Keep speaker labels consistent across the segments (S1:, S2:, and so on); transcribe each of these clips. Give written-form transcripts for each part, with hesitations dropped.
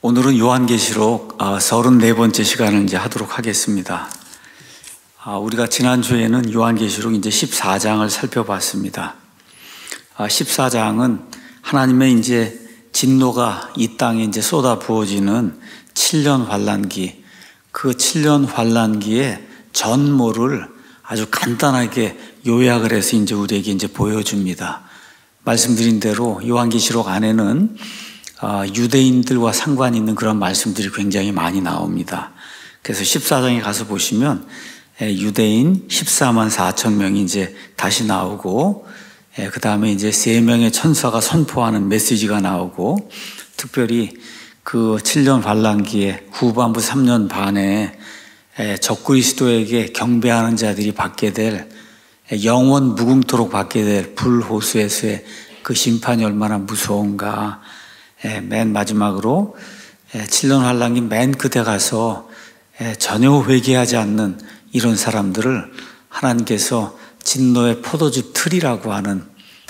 S1: 오늘은 요한계시록 34번째 시간을 이제 하도록 하겠습니다. 우리가 지난주에는 요한계시록 이제 14장을 살펴봤습니다. 14장은 하나님의 이제 진노가 이 땅에 이제 쏟아 부어지는 7년 환란기, 그 7년 환란기의 전모를 아주 간단하게 요약을 해서 이제 우리에게 이제 보여줍니다. 말씀드린 대로 요한계시록 안에는 유대인들과 상관 있는 그런 말씀들이 굉장히 많이 나옵니다. 그래서 14장에 가서 보시면 유대인 14만 4천 명이 이제 다시 나오고, 그 다음에 이제 3명의 천사가 선포하는 메시지가 나오고, 특별히 그 7년 환란기의 후반부 3년 반에 적그리스도에게 경배하는 자들이 받게 될, 영원 무궁토록 받게 될 불호수에서의 그 심판이 얼마나 무서운가. 맨 마지막으로 7년 환란기 맨 끝에 가서 전혀 회개하지 않는 이런 사람들을 하나님께서 진노의 포도즙 틀이라고 하는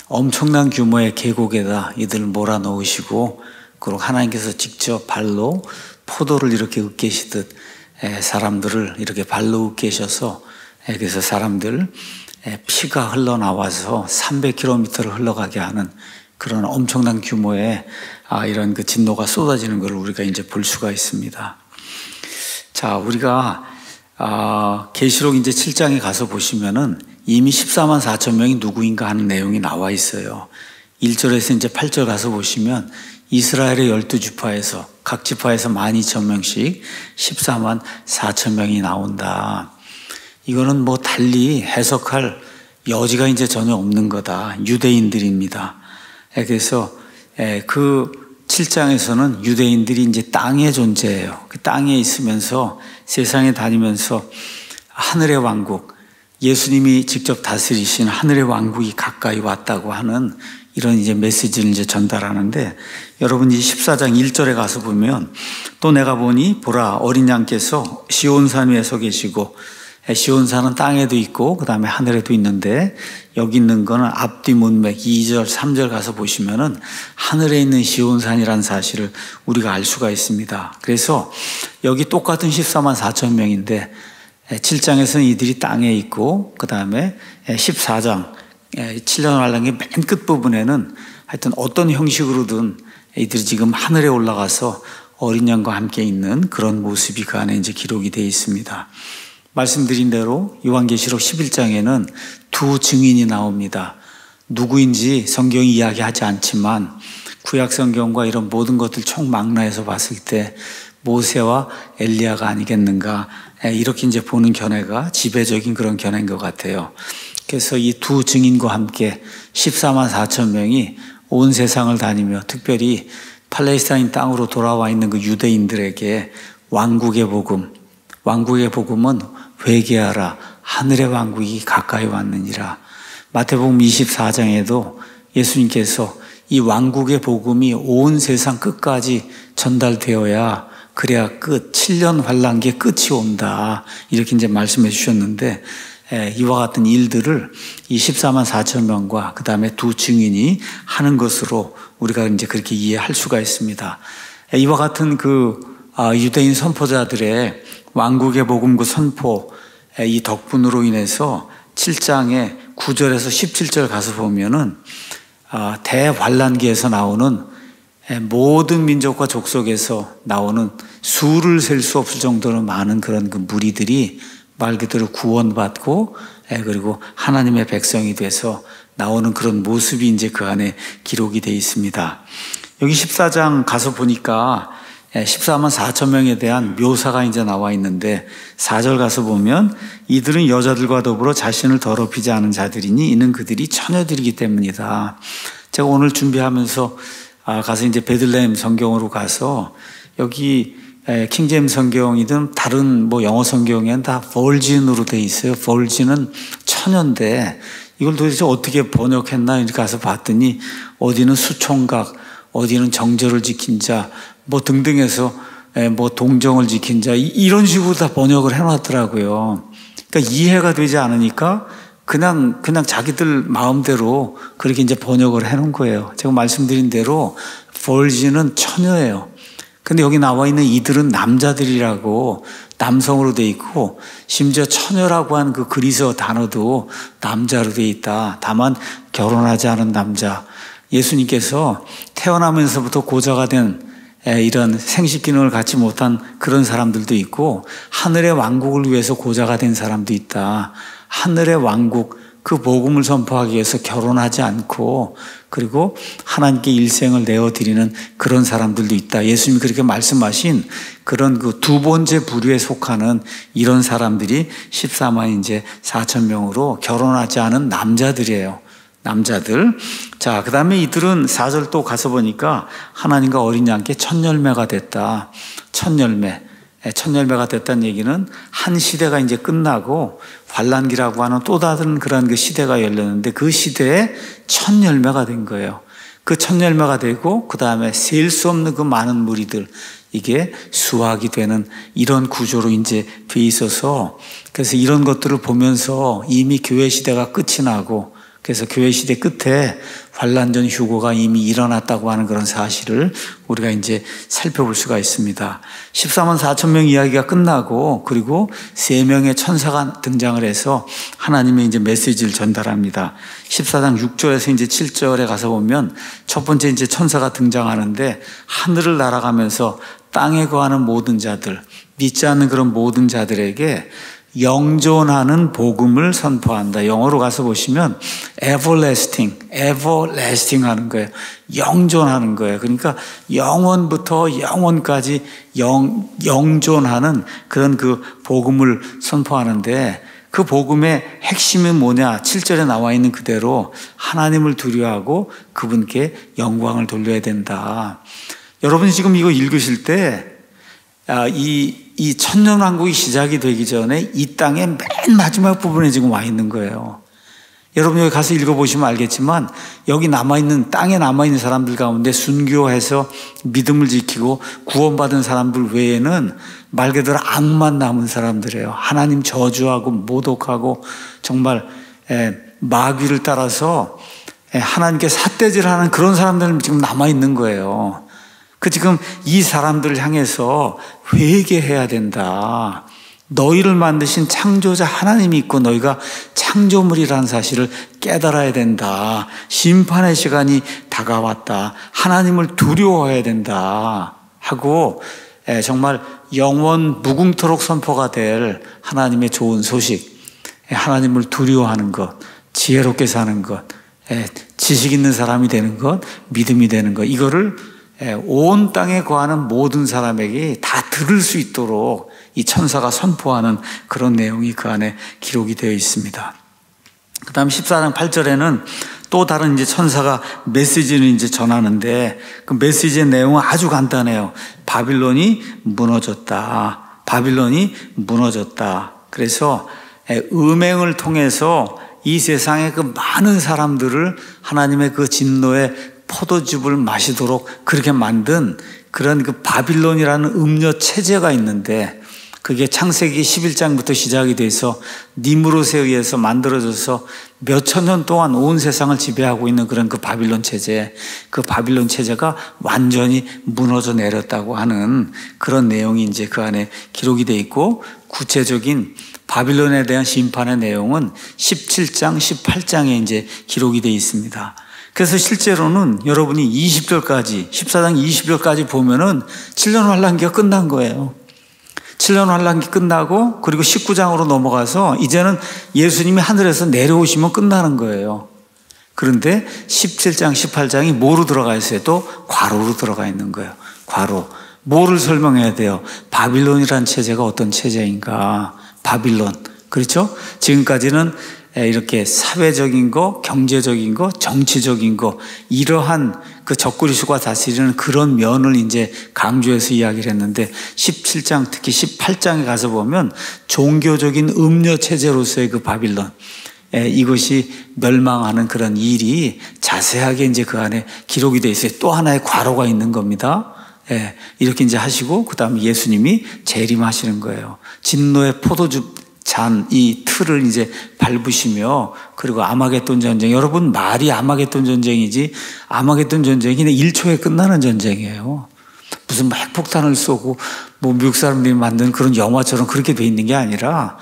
S1: 엄청난 규모의 계곡에다 이들을 몰아넣으시고, 그리고 하나님께서 직접 발로 포도를 이렇게 으깨시듯 사람들을 이렇게 발로 으깨셔서, 그래서 사람들 피가 흘러나와서 300km를 흘러가게 하는 그런 엄청난 규모의 이런 그 진노가 쏟아지는 것을 우리가 이제 볼 수가 있습니다. 자, 우리가 계시록 이제 7장에 가서 보시면은 이미 14만 4천 명이 누구인가 하는 내용이 나와 있어요. 1절에서 이제 8절 가서 보시면 이스라엘의 12지파에서 각 지파에서 12,000명씩 14만 4천 명이 나온다. 이거는 뭐 달리 해석할 여지가 이제 전혀 없는 거다. 유대인들입니다. 그래서 그 7장에서는 유대인들이 이제 땅의 존재예요. 그 땅에 있으면서 세상에 다니면서 하늘의 왕국, 예수님이 직접 다스리신 하늘의 왕국이 가까이 왔다고 하는 이런 이제 메시지를 이제 전달하는데, 여러분 이 14장 1절에 가서 보면 또 내가 보니 보라 어린 양께서 시온산 위에 서 계시고, 시온산은 땅에도 있고 그 다음에 하늘에도 있는데, 여기 있는 거는 앞뒤 문맥 2절 3절 가서 보시면은 하늘에 있는 시온산이라는 사실을 우리가 알 수가 있습니다. 그래서 여기 똑같은 14만 4천 명인데 7장에서는 이들이 땅에 있고, 그 다음에 14장 7년 환란기 맨 끝부분에는 하여튼 어떤 형식으로든 이들이 지금 하늘에 올라가서 어린 양과 함께 있는 그런 모습이 그 안에 이제 기록이 되어 있습니다. 말씀드린 대로 요한계시록 11장에는 두 증인이 나옵니다. 누구인지 성경이 이야기하지 않지만 구약 성경과 이런 모든 것들 총망라해서 봤을 때 모세와 엘리야가 아니겠는가, 이렇게 이제 보는 견해가 지배적인 그런 견해인 것 같아요. 그래서 이 두 증인과 함께 14만 4천 명이 온 세상을 다니며 특별히 팔레스타인 땅으로 돌아와 있는 그 유대인들에게 왕국의 복음, 왕국의 복음은 회개하라, 하늘의 왕국이 가까이 왔느니라. 마태복음 24장에도 예수님께서 이 왕국의 복음이 온 세상 끝까지 전달되어야 그래야 7년 환란기의 끝이 온다, 이렇게 이제 말씀해 주셨는데, 이와 같은 일들을 이 14만 4천 명과 그 다음에 두 증인이 하는 것으로 우리가 이제 그렇게 이해할 수가 있습니다. 이와 같은 유대인 선포자들의 왕국의 복음 그 선포, 이 덕분으로 인해서 7장의 9절에서 17절 가서 보면은 대환란기에서 나오는 모든 민족과 족속에서 나오는 수를 셀 수 없을 정도로 많은 그런 그 무리들이 말 그대로 구원받고 그리고 하나님의 백성이 돼서 나오는 그런 모습이 이제 그 안에 기록이 되어 있습니다. 여기 14장 가서 보니까 14만 4천 명에 대한 묘사가 이제 나와 있는데, 4절 가서 보면 이들은 여자들과 더불어 자신을 더럽히지 않은 자들이니 이는 그들이 처녀들이기 때문이다. 제가 오늘 준비하면서 가서 이제 베들레헴 성경으로 가서 여기 킹제임스 성경이든 다른 뭐 영어 성경에는 다 virgin으로 돼 있어요. virgin은 처녀인데 이걸 도대체 어떻게 번역했나 이렇게 가서 봤더니 어디는 수총각, 어디는 정절을 지킨 자, 뭐 등등해서 뭐 동정을 지킨 자, 이런 식으로 다 번역을 해놨더라고요. 그러니까 이해가 되지 않으니까 그냥 자기들 마음대로 그렇게 이제 번역을 해놓은 거예요. 제가 말씀드린 대로 virgin은 처녀예요. 근데 여기 나와 있는 이들은 남자들이라고 남성으로 돼 있고 심지어 처녀라고 한 그 그리스어 단어도 남자로 돼 있다. 다만 결혼하지 않은 남자. 예수님께서 태어나면서부터 고자가 된 이런 생식 기능을 갖지 못한 그런 사람들도 있고 하늘의 왕국을 위해서 고자가 된 사람도 있다. 하늘의 왕국 그 복음을 선포하기 위해서 결혼하지 않고 그리고 하나님께 일생을 내어드리는 그런 사람들도 있다. 예수님이 그렇게 말씀하신 그런 그 두 번째 부류에 속하는 이런 사람들이 14만 이제 4천 명으로 결혼하지 않은 남자들이에요. 남자들. 자, 그 다음에 이들은 4절 또 가서 보니까 하나님과 어린 양께 첫 열매가 됐다. 첫 열매. 첫 열매가 됐다는 얘기는 한 시대가 이제 끝나고 환란기라고 하는 또 다른 그런 그 시대가 열렸는데 그 시대에 첫 열매가 된 거예요. 그 첫 열매가 되고 그 다음에 셀 수 없는 그 많은 무리들 이게 수확이 되는 이런 구조로 이제 돼 있어서 그래서 이런 것들을 보면서 이미 교회 시대가 끝이 나고 그래서 교회 시대 끝에 환란전 휴거가 이미 일어났다고 하는 그런 사실을 우리가 이제 살펴볼 수가 있습니다. 14만 4천 명 이야기가 끝나고 그리고 3명의 천사가 등장을 해서 하나님의 이제 메시지를 전달합니다. 14장 6절에서 이제 7절에 가서 보면 첫 번째 이제 천사가 등장하는데 하늘을 날아가면서 땅에 거하는 모든 자들, 믿지 않는 그런 모든 자들에게 영존하는 복음을 선포한다. 영어로 가서 보시면 everlasting 하는 거예요. 영존하는 거예요. 그러니까 영원부터 영원까지 영존하는 그런 그 복음을 선포하는데 그 복음의 핵심은 뭐냐? 7절에 나와 있는 그대로 하나님을 두려워하고 그분께 영광을 돌려야 된다. 여러분이 지금 이거 읽으실 때 이 천년왕국이 시작이 되기 전에 이 땅의 맨 마지막 부분에 지금 와 있는 거예요. 여러분 여기 가서 읽어보시면 알겠지만 여기 남아있는 땅에 남아있는 사람들 가운데 순교해서 믿음을 지키고 구원받은 사람들 외에는 말 그대로 악만 남은 사람들이에요. 하나님 저주하고 모독하고 정말 마귀를 따라서 하나님께 삿대질하는 그런 사람들은 지금 남아있는 거예요. 지금 이 사람들을 향해서 회개해야 된다. 너희를 만드신 창조자 하나님이 있고 너희가 창조물이라는 사실을 깨달아야 된다. 심판의 시간이 다가왔다. 하나님을 두려워해야 된다. 하고 정말 영원 무궁토록 선포가 될 하나님의 좋은 소식. 하나님을 두려워하는 것, 지혜롭게 사는 것, 지식 있는 사람이 되는 것, 믿음이 되는 것. 이거를 온 땅에 거하는 모든 사람에게 다 들을 수 있도록 이 천사가 선포하는 그런 내용이 그 안에 기록이 되어 있습니다. 그 다음 14장 8절에는 또 다른 이제 천사가 메시지를 이제 전하는데 그 메시지의 내용은 아주 간단해요. 바빌론이 무너졌다. 바빌론이 무너졌다. 그래서 음행을 통해서 이 세상의 그 많은 사람들을 하나님의 그 진노의 포도즙을 마시도록 그렇게 만든 그런 그 바빌론이라는 음료 체제가 있는데 그게 창세기 11장부터 시작이 돼서 니므롯에 의해서 만들어져서 몇천 년 동안 온 세상을 지배하고 있는 그런 그 바빌론 체제, 그 바빌론 체제가 완전히 무너져 내렸다고 하는 그런 내용이 이제 그 안에 기록이 돼 있고 구체적인 바빌론에 대한 심판의 내용은 17장, 18장에 이제 기록이 돼 있습니다. 그래서 실제로는 여러분이 20절까지, 14장 20절까지 보면은 7년 환란기가 끝난 거예요. 7년 환란기 끝나고 그리고 19장으로 넘어가서 이제는 예수님이 하늘에서 내려오시면 끝나는 거예요. 그런데 17장, 18장이 뭐로 들어가 있어요? 또 괄호로 들어가 있는 거예요. 괄호. 뭐를 설명해야 돼요? 바빌론이라는 체제가 어떤 체제인가? 바빌론. 그렇죠? 지금까지는 이렇게 사회적인 거, 경제적인 거, 정치적인 거, 이러한 그 적그리스도가 다스리는 그런 면을 이제 강조해서 이야기를 했는데 17장, 특히 18장에 가서 보면 종교적인 음료 체제로서의 그 바빌론, 이것이 멸망하는 그런 일이 자세하게 이제 그 안에 기록이 되어 있어요. 또 하나의 괄호가 있는 겁니다. 이렇게 이제 하시고, 그 다음에 예수님이 재림하시는 거예요. 진노의 포도즙 잔, 이 틀을 이제 밟으시며, 그리고 아마겟돈 전쟁. 여러분, 말이 아마겟돈 전쟁이지, 아마겟돈 전쟁이 1초에 끝나는 전쟁이에요. 무슨 막 핵폭탄을 쏘고 뭐 미국 사람들이 만든 그런 영화처럼 그렇게 돼 있는 게 아니라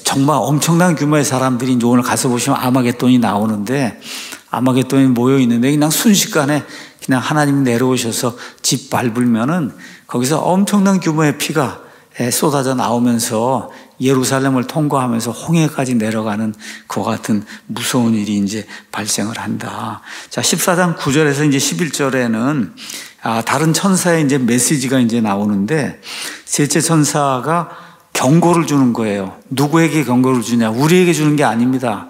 S1: 정말 엄청난 규모의 사람들이 이제 오늘 가서 보시면 아마겟돈이 나오는데 아마겟돈이 모여 있는데 그냥 순식간에 그냥 하나님이 내려오셔서 집 밟으면은 거기서 엄청난 규모의 피가 쏟아져 나오면서 예루살렘을 통과하면서 홍해까지 내려가는 그와 같은 무서운 일이 이제 발생을 한다. 자, 14장 9절에서 이제 11절에는 다른 천사의 이제 메시지가 이제 나오는데 셋째 천사가 경고를 주는 거예요. 누구에게 경고를 주냐? 우리에게 주는 게 아닙니다.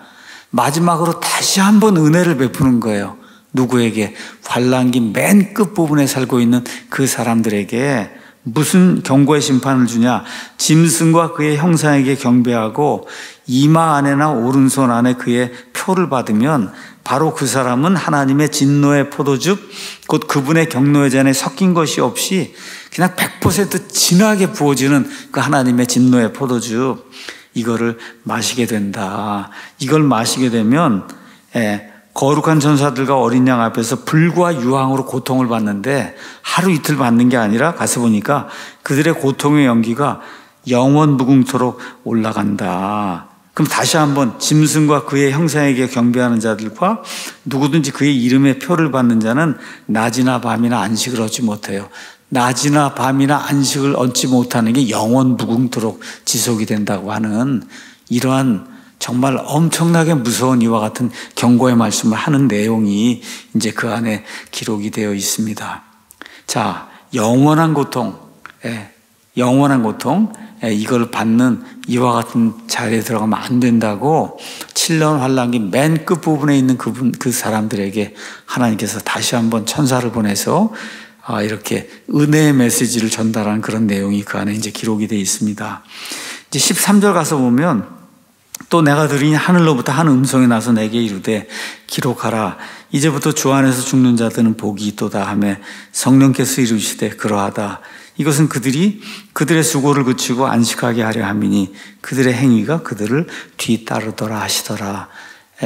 S1: 마지막으로 다시 한번 은혜를 베푸는 거예요. 누구에게? 환난기 맨 끝부분에 살고 있는 그 사람들에게 무슨 경고의 심판을 주냐? 짐승과 그의 형상에게 경배하고 이마 안에나 오른손 안에 그의 표를 받으면 바로 그 사람은 하나님의 진노의 포도즙 곧 그분의 경노의 잔에 섞인 것이 없이 그냥 100% 진하게 부어지는 그 하나님의 진노의 포도즙 이거를 마시게 된다. 이걸 마시게 되면 거룩한 천사들과 어린 양 앞에서 불과 유황으로 고통을 받는데 하루 이틀 받는 게 아니라 가서 보니까 그들의 고통의 연기가 영원 무궁토록 올라간다. 그럼 다시 한번 짐승과 그의 형상에게 경배하는 자들과 누구든지 그의 이름의 표를 받는 자는 낮이나 밤이나 안식을 얻지 못해요. 낮이나 밤이나 안식을 얻지 못하는 게 영원 무궁토록 지속이 된다고 하는 이러한 정말 엄청나게 무서운 이와 같은 경고의 말씀을 하는 내용이 이제 그 안에 기록이 되어 있습니다. 자, 영원한 고통, 이걸 받는 이와 같은 자리에 들어가면 안 된다고 7년 환란기 맨 끝부분에 있는 그 사람들에게 하나님께서 다시 한번 천사를 보내서 이렇게 은혜의 메시지를 전달하는 그런 내용이 그 안에 이제 기록이 되어 있습니다. 이제 13절 가서 보면 또 내가 들으니 하늘로부터 한 음성이 나서 내게 이르되 기록하라. 이제부터 주 안에서 죽는 자들은 복이 있도다 하며 성령께서 이르시되 그러하다. 이것은 그들의 수고를 그치고 안식하게 하려 함이니 그들의 행위가 그들을 뒤따르더라 하시더라.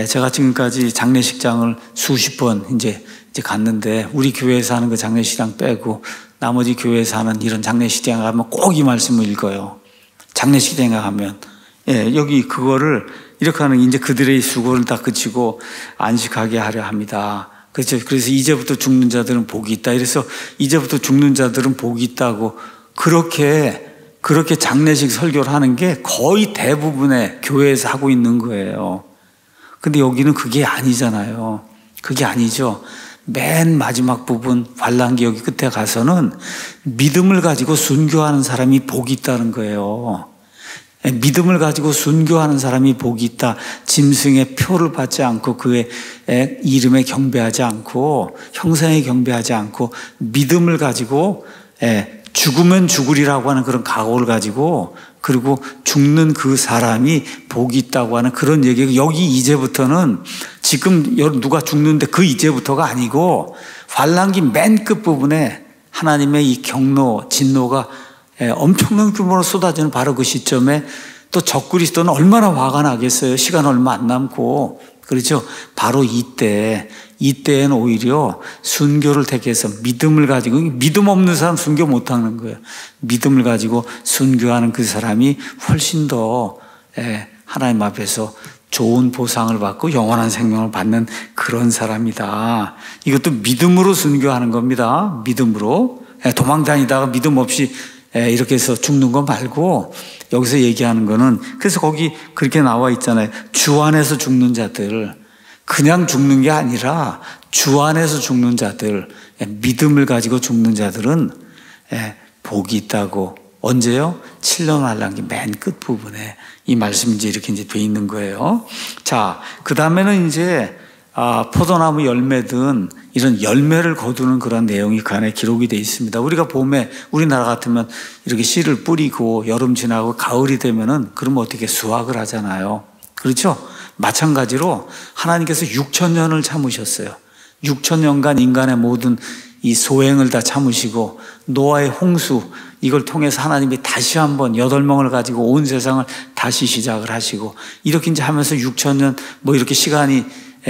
S1: 제가 지금까지 장례식장을 수십 번 이제 갔는데 우리 교회에서 하는 그 장례식장 빼고 나머지 교회에서 하는 이런 장례식장에 가면 꼭 이 말씀을 읽어요. 장례식장에 가면 여기 그거를 이렇게 하는 이제 그들의 수고를 다 그치고 안식하게 하려 합니다. 그렇죠. 그래서 이제부터 죽는 자들은 복이 있다. 이래서 이제부터 죽는 자들은 복이 있다고 그렇게 장례식 설교를 하는 게 거의 대부분의 교회에서 하고 있는 거예요. 근데 여기는 그게 아니잖아요. 그게 아니죠. 맨 마지막 부분 환란기 여기 끝에 가서는 믿음을 가지고 순교하는 사람이 복이 있다는 거예요. 믿음을 가지고 순교하는 사람이 복이 있다. 짐승의 표를 받지 않고 그의 이름에 경배하지 않고 형상에 경배하지 않고 믿음을 가지고 죽으면 죽으리라고 하는 그런 각오를 가지고 그리고 죽는 그 사람이 복이 있다고 하는 그런 얘기가 여기 이제부터는 지금 누가 죽는데 그 이제부터가 아니고 환란기 맨 끝부분에 하나님의 이 경노, 진노가 엄청난 규모로 쏟아지는 바로 그 시점에 또 적그리스도는 얼마나 화가 나겠어요. 시간 얼마 안 남고. 그렇죠. 바로 이때는 오히려 순교를 택해서 믿음을 가지고 믿음 없는 사람 순교 못하는 거예요. 믿음을 가지고 순교하는 그 사람이 훨씬 더 하나님 앞에서 좋은 보상을 받고 영원한 생명을 받는 그런 사람이다. 이것도 믿음으로 순교하는 겁니다. 믿음으로. 도망다니다가 믿음 없이 이렇게 해서 죽는 거 말고 여기서 얘기하는 거는 그래서 거기 그렇게 나와 있잖아요. 주 안에서 죽는 자들, 그냥 죽는 게 아니라 주 안에서 죽는 자들, 믿음을 가지고 죽는 자들은 복이 있다고. 언제요? 7년 환란기 맨 끝부분에 이 말씀이 이렇게 이제 돼 있는 거예요. 자, 그 다음에는 이제 포도나무 열매든 이런 열매를 거두는 그런 내용이 그 안에 기록이 되어 있습니다. 우리가 봄에 우리나라 같으면 이렇게 씨를 뿌리고 여름 지나고 가을이 되면은 그러면 어떻게 수확을 하잖아요. 그렇죠? 마찬가지로 하나님께서 6,000년을 참으셨어요. 6,000년간 인간의 모든 이 소행을 다 참으시고 노아의 홍수 이걸 통해서 하나님이 다시 한번 8명을 가지고 온 세상을 다시 시작을 하시고 이렇게 이제 하면서 6,000년 뭐 이렇게 시간이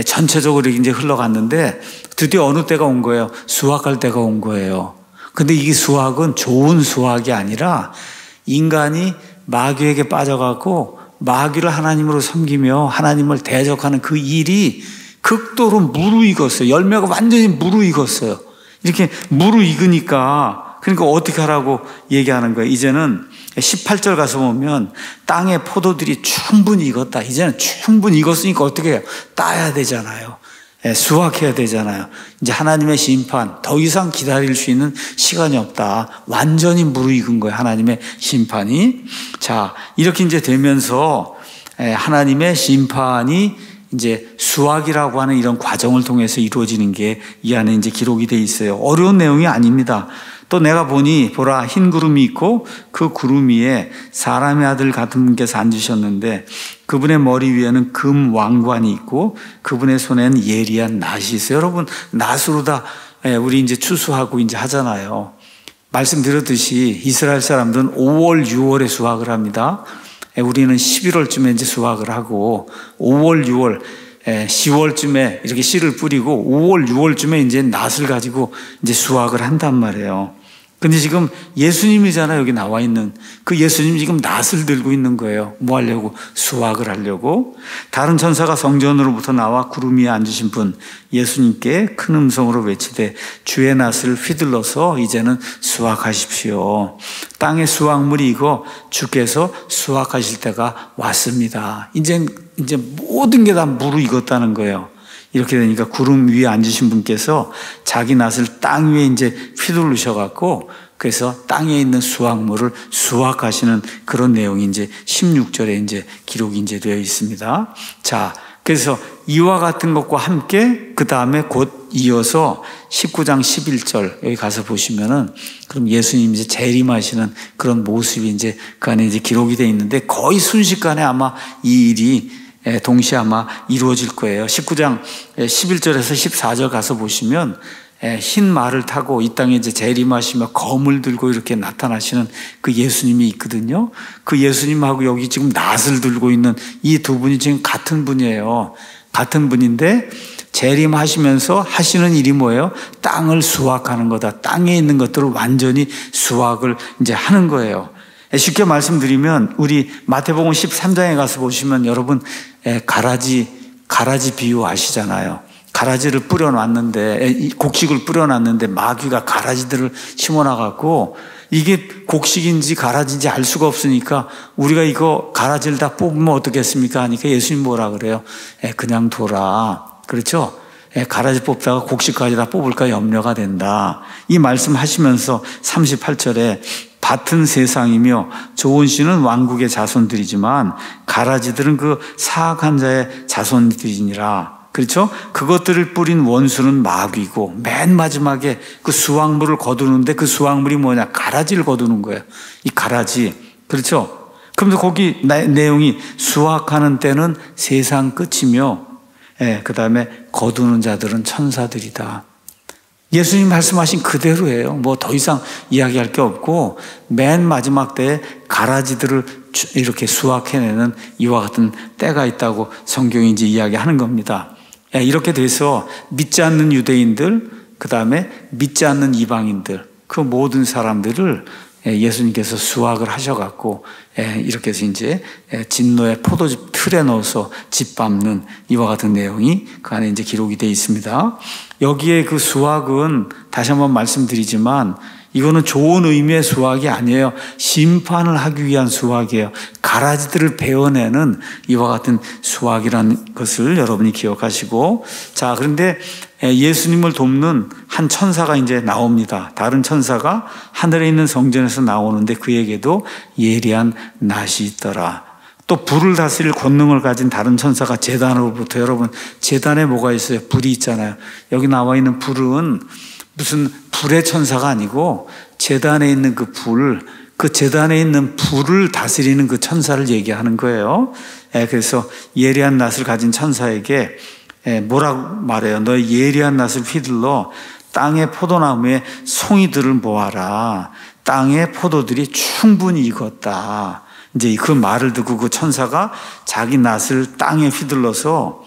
S1: 전체적으로 이제 흘러갔는데 드디어 어느 때가 온 거예요? 수확할 때가 온 거예요. 근데 이 수확은 좋은 수확이 아니라 인간이 마귀에게 빠져갖고 마귀를 하나님으로 섬기며 하나님을 대적하는 그 일이 극도로 무르익었어요. 열매가 완전히 무르익었어요. 이렇게 무르익으니까 그러니까 어떻게 하라고 얘기하는 거예요. 이제는 18절 가서 보면 땅의 포도들이 충분히 익었다. 이제는 충분히 익었으니까 어떻게 해요? 따야 되잖아요. 수확해야 되잖아요. 이제 하나님의 심판, 더 이상 기다릴 수 있는 시간이 없다. 완전히 무르익은 거예요. 하나님의 심판이. 자, 이렇게 이제 되면서 하나님의 심판이 이제 수확이라고 하는 이런 과정을 통해서 이루어지는 게 이 안에 이제 기록이 돼 있어요. 어려운 내용이 아닙니다. 또 내가 보니 보라 흰 구름이 있고 그 구름 위에 사람의 아들 같은 분께서 앉으셨는데 그분의 머리 위에는 금 왕관이 있고 그분의 손에는 예리한 낫이 있어요. 여러분 낫으로 다 우리 이제 추수하고 이제 하잖아요. 말씀드렸듯이 이스라엘 사람들은 5월, 6월에 수확을 합니다. 우리는 11월쯤에 이제 수확을 하고 5월, 6월, 10월쯤에 이렇게 씨를 뿌리고 5월, 6월쯤에 이제 낫을 가지고 이제 수확을 한단 말이에요. 근데 지금 예수님이잖아요. 여기 나와 있는 그 예수님이 지금 낫을 들고 있는 거예요. 뭐 하려고? 수확을 하려고. 다른 천사가 성전으로부터 나와 구름 위에 앉으신 분 예수님께 큰 음성으로 외치되 주의 낫을 휘둘러서 이제는 수확하십시오. 땅의 수확물이 익어 주께서 수확하실 때가 왔습니다. 이제 모든 게 다 무르익었다는 거예요. 이렇게 되니까 구름 위에 앉으신 분께서 자기 낫을 땅 위에 이제 휘두르셔갖고 그래서 땅에 있는 수확물을 수확하시는 그런 내용이 이제 16절에 이제 기록이 이제 되어 있습니다. 자, 그래서 이와 같은 것과 함께 그 다음에 곧 이어서 19장 11절 여기 가서 보시면은 그럼 예수님 이제 재림하시는 그런 모습이 이제 그 안에 이제 기록이 되어 있는데 거의 순식간에 아마 이 일이 동시에 아마 이루어질 거예요. 19장 11절에서 14절 가서 보시면 흰 말을 타고 이 땅에 이제 재림하시며 검을 들고 이렇게 나타나시는 그 예수님이 있거든요. 그 예수님하고 여기 지금 낫을 들고 있는 이 두 분이 지금 같은 분이에요. 같은 분인데 재림하시면서 하시는 일이 뭐예요? 땅을 수확하는 거다. 땅에 있는 것들을 완전히 수확을 이제 하는 거예요. 쉽게 말씀드리면 우리 마태복음 13장에 가서 보시면 여러분 가라지 비유 아시잖아요. 가라지를 뿌려놨는데 곡식을 뿌려놨는데 마귀가 가라지들을 심어놔갖고 이게 곡식인지 가라지인지 알 수가 없으니까 우리가 이거 가라지를 다 뽑으면 어떻겠습니까? 하니까 예수님 뭐라 그래요? 그냥 둬라. 그렇죠? 가라지 뽑다가 곡식까지 다 뽑을까 염려가 된다. 이 말씀 하시면서 38절에 밭은 세상이며 좋은 씨는 왕국의 자손들이지만 가라지들은 그 사악한 자의 자손들이니라. 그렇죠? 그것들을 뿌린 원수는 마귀고 맨 마지막에 그 수확물을 거두는데 그 수확물이 뭐냐? 가라지를 거두는 거예요. 이 가라지. 그렇죠? 그러면서 거기 내용이 수확하는 때는 세상 끝이며 그 다음에 거두는 자들은 천사들이다. 예수님 말씀하신 그대로예요. 뭐 더 이상 이야기할 게 없고 맨 마지막 때에 가라지들을 이렇게 수확해내는 이와 같은 때가 있다고 성경이 이제 이야기하는 겁니다. 이렇게 돼서 믿지 않는 유대인들, 그 다음에 믿지 않는 이방인들, 그 모든 사람들을 예수님께서 수확을 하셔갖고 이렇게 해서 이제 진노의 포도즙 틀에 넣어서 짓밟는 이와 같은 내용이 그 안에 이제 기록이 되어 있습니다. 여기에 그 수확은 다시 한번 말씀드리지만 이거는 좋은 의미의 수확이 아니에요. 심판을 하기 위한 수확이에요. 가라지들을 베어내는 이와 같은 수확이라는 것을 여러분이 기억하시고, 자, 그런데 예수님을 돕는 한 천사가 이제 나옵니다. 다른 천사가 하늘에 있는 성전에서 나오는데 그에게도 예리한 낫이 있더라. 또 불을 다스릴 권능을 가진 다른 천사가 제단으로부터, 여러분 제단에 뭐가 있어요? 불이 있잖아요. 여기 나와 있는 불은 무슨 불의 천사가 아니고 제단에 있는 그 불, 그 제단에 있는 불을 다스리는 그 천사를 얘기하는 거예요. 그래서 예리한 낫을 가진 천사에게 뭐라고 말해요? 너 예리한 낫을 휘둘러 땅의 포도나무에 송이들을 모아라. 땅의 포도들이 충분히 익었다. 이제 그 말을 듣고 그 천사가 자기 낫을 땅에 휘둘러서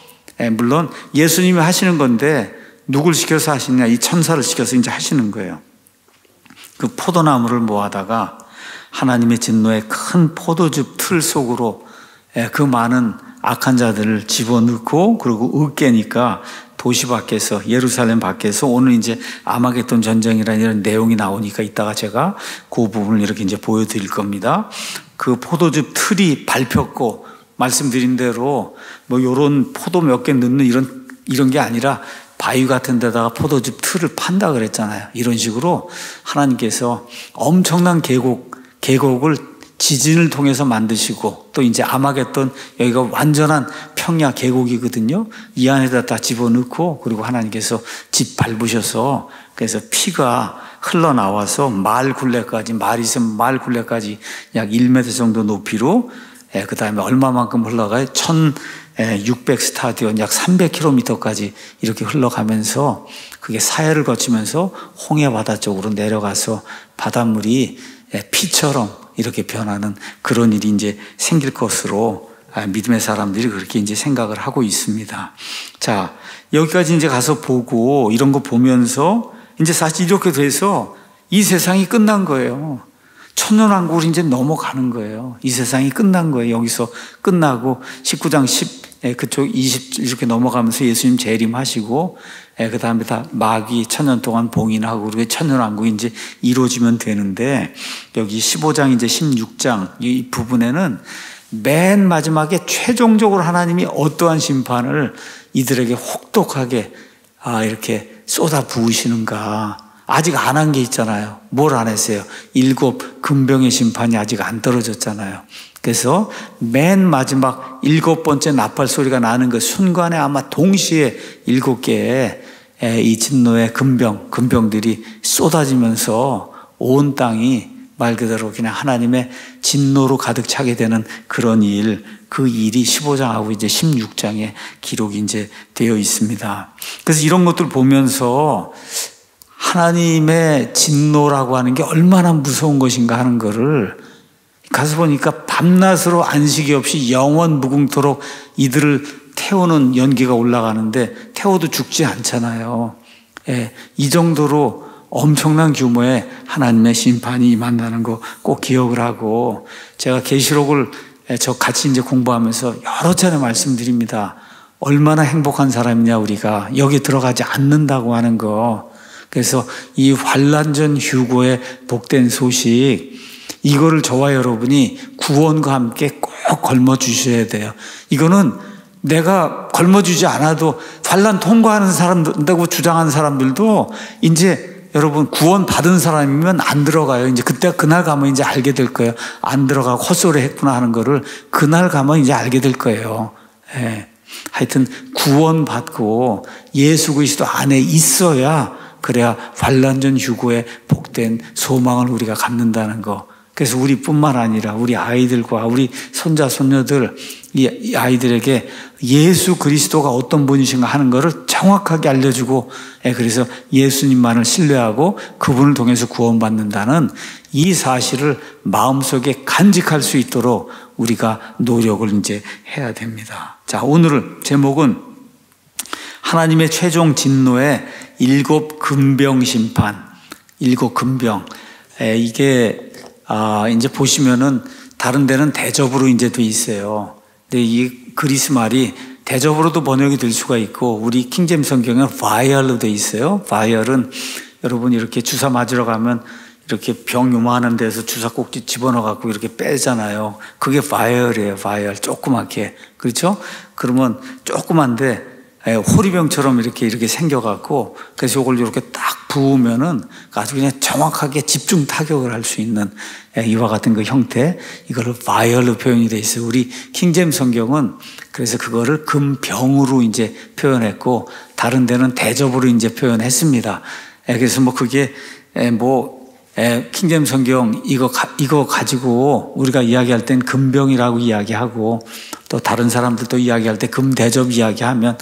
S1: 물론 예수님이 하시는 건데 누굴 시켜서 하시냐? 이 천사를 시켜서 이제 하시는 거예요. 그 포도나무를 모아다가 하나님의 진노의 큰 포도즙 틀 속으로 그 많은 악한 자들을 집어넣고, 그리고 으깨니까 도시 밖에서, 예루살렘 밖에서 오늘 이제 아마겟돈 전쟁이라는 이런 내용이 나오니까 이따가 제가 그 부분을 이렇게 이제 보여드릴 겁니다. 그 포도즙 틀이 밟혔고, 말씀드린 대로 뭐 요런 포도 몇 개 넣는 이런 게 아니라 바위 같은 데다가 포도즙 틀을 판다 그랬잖아요. 이런 식으로 하나님께서 엄청난 계곡을 지진을 통해서 만드시고, 또 이제 아마겟돈, 여기가 완전한 평야 계곡이거든요. 이 안에다 다 집어넣고, 그리고 하나님께서 집 밟으셔서, 그래서 피가 흘러나와서 말 있으면 말 굴레까지 약 1m 정도 높이로, 그 다음에 얼마만큼 흘러가요? 1600 스타디온, 약 300km까지 이렇게 흘러가면서 그게 사해를 거치면서 홍해 바다 쪽으로 내려가서 바닷물이 피처럼 이렇게 변하는 그런 일이 이제 생길 것으로 믿음의 사람들이 그렇게 이제 생각을 하고 있습니다. 자, 여기까지 이제 가서 보고 이런 거 보면서 이제 사실 이렇게 돼서 이 세상이 끝난 거예요. 천년왕국을 이제 넘어가는 거예요. 이 세상이 끝난 거예요. 여기서 끝나고 19장 10 그쪽 20 이렇게 넘어가면서 예수님 재림하시고, 그 다음에 다 마귀 천년 동안 봉인하고, 그리고 천년왕국이 이제 이루어지면 되는데, 여기 15장 이제 16장 이 부분에는 맨 마지막에 최종적으로 하나님이 어떠한 심판을 이들에게 혹독하게 이렇게 쏟아 부으시는가. 아직 안 한 게 있잖아요. 뭘 안 했어요? 7 금병의 심판이 아직 안 떨어졌잖아요. 그래서 맨 마지막 7번째 나팔 소리가 나는 그 순간에 아마 동시에 7개의 이 진노의 금병들이 쏟아지면서 온 땅이 말 그대로 그냥 하나님의 진노로 가득 차게 되는 그런 일, 그 일이 15장하고 이제 16장에 기록이 이제 되어 있습니다. 그래서 이런 것들 보면서 하나님의 진노라고 하는 게 얼마나 무서운 것인가 하는 거를 가서 보니까 밤낮으로 안식이 없이 영원 무궁토록 이들을 태우는 연기가 올라가는데 태워도 죽지 않잖아요. 이 정도로 엄청난 규모의 하나님의 심판이 임한다는 거 꼭 기억을 하고, 제가 계시록을 저 같이 이제 공부하면서 여러 차례 말씀드립니다. 얼마나 행복한 사람이냐 우리가, 여기 들어가지 않는다고 하는 거. 그래서 이 환난전 휴고의 복된 소식, 이거를 저와 여러분이 구원과 함께 꼭 걸머주셔야 돼요. 이거는 내가 걸머주지 않아도 환난 통과하는 사람들이라고 주장하는 사람들도 이제 여러분 구원 받은 사람이면 안 들어가요. 이제 그날 가면 이제 알게 될 거예요. 안 들어가고 헛소리 했구나 하는 거를 그날 가면 이제 알게 될 거예요. 하여튼 구원 받고 예수 그리스도 안에 있어야, 그래야 환난전 휴고의 복된 소망을 우리가 갖는다는 거. 그래서 우리뿐만 아니라 우리 아이들과 우리 손자 손녀들, 이 아이들에게 예수 그리스도가 어떤 분이신가 하는 것을 정확하게 알려주고, 그래서 예수님만을 신뢰하고 그분을 통해서 구원받는다는 이 사실을 마음속에 간직할 수 있도록 우리가 노력을 이제 해야 됩니다. 자, 오늘 제목은 하나님의 최종 진노의 7 금병 심판. 7 금병. 이게 이제 보시면은 다른 데는 대접으로 이제 돼 있어요. 근데 이 그리스 말이 대접으로도 번역이 될 수가 있고, 우리 킹제임스 성경은 vial로 돼 있어요. vial은 여러분 이렇게 주사 맞으러 가면 이렇게 병 요만한 데서 주사 꼭지 집어넣어 갖고 이렇게 빼잖아요. 그게 vial이에요. vial. 조그맣게. 그렇죠? 그러면 조그만데 호리병처럼 이렇게 생겨갖고, 그래서 이걸 이렇게 딱 부으면은 아주 그냥 정확하게 집중 타격을 할 수 있는 이와 같은 그 형태, 이거를 바이얼로 표현이 돼 있어요. 우리 킹제임스 성경은 그래서 그거를 금병으로 이제 표현했고, 다른 데는 대접으로 이제 표현했습니다. 그래서 뭐 그게 킹제임스 성경 이거 가지고 우리가 이야기할 땐 금병이라고 이야기하고, 또 다른 사람들도 이야기할 때 금대접 이야기하면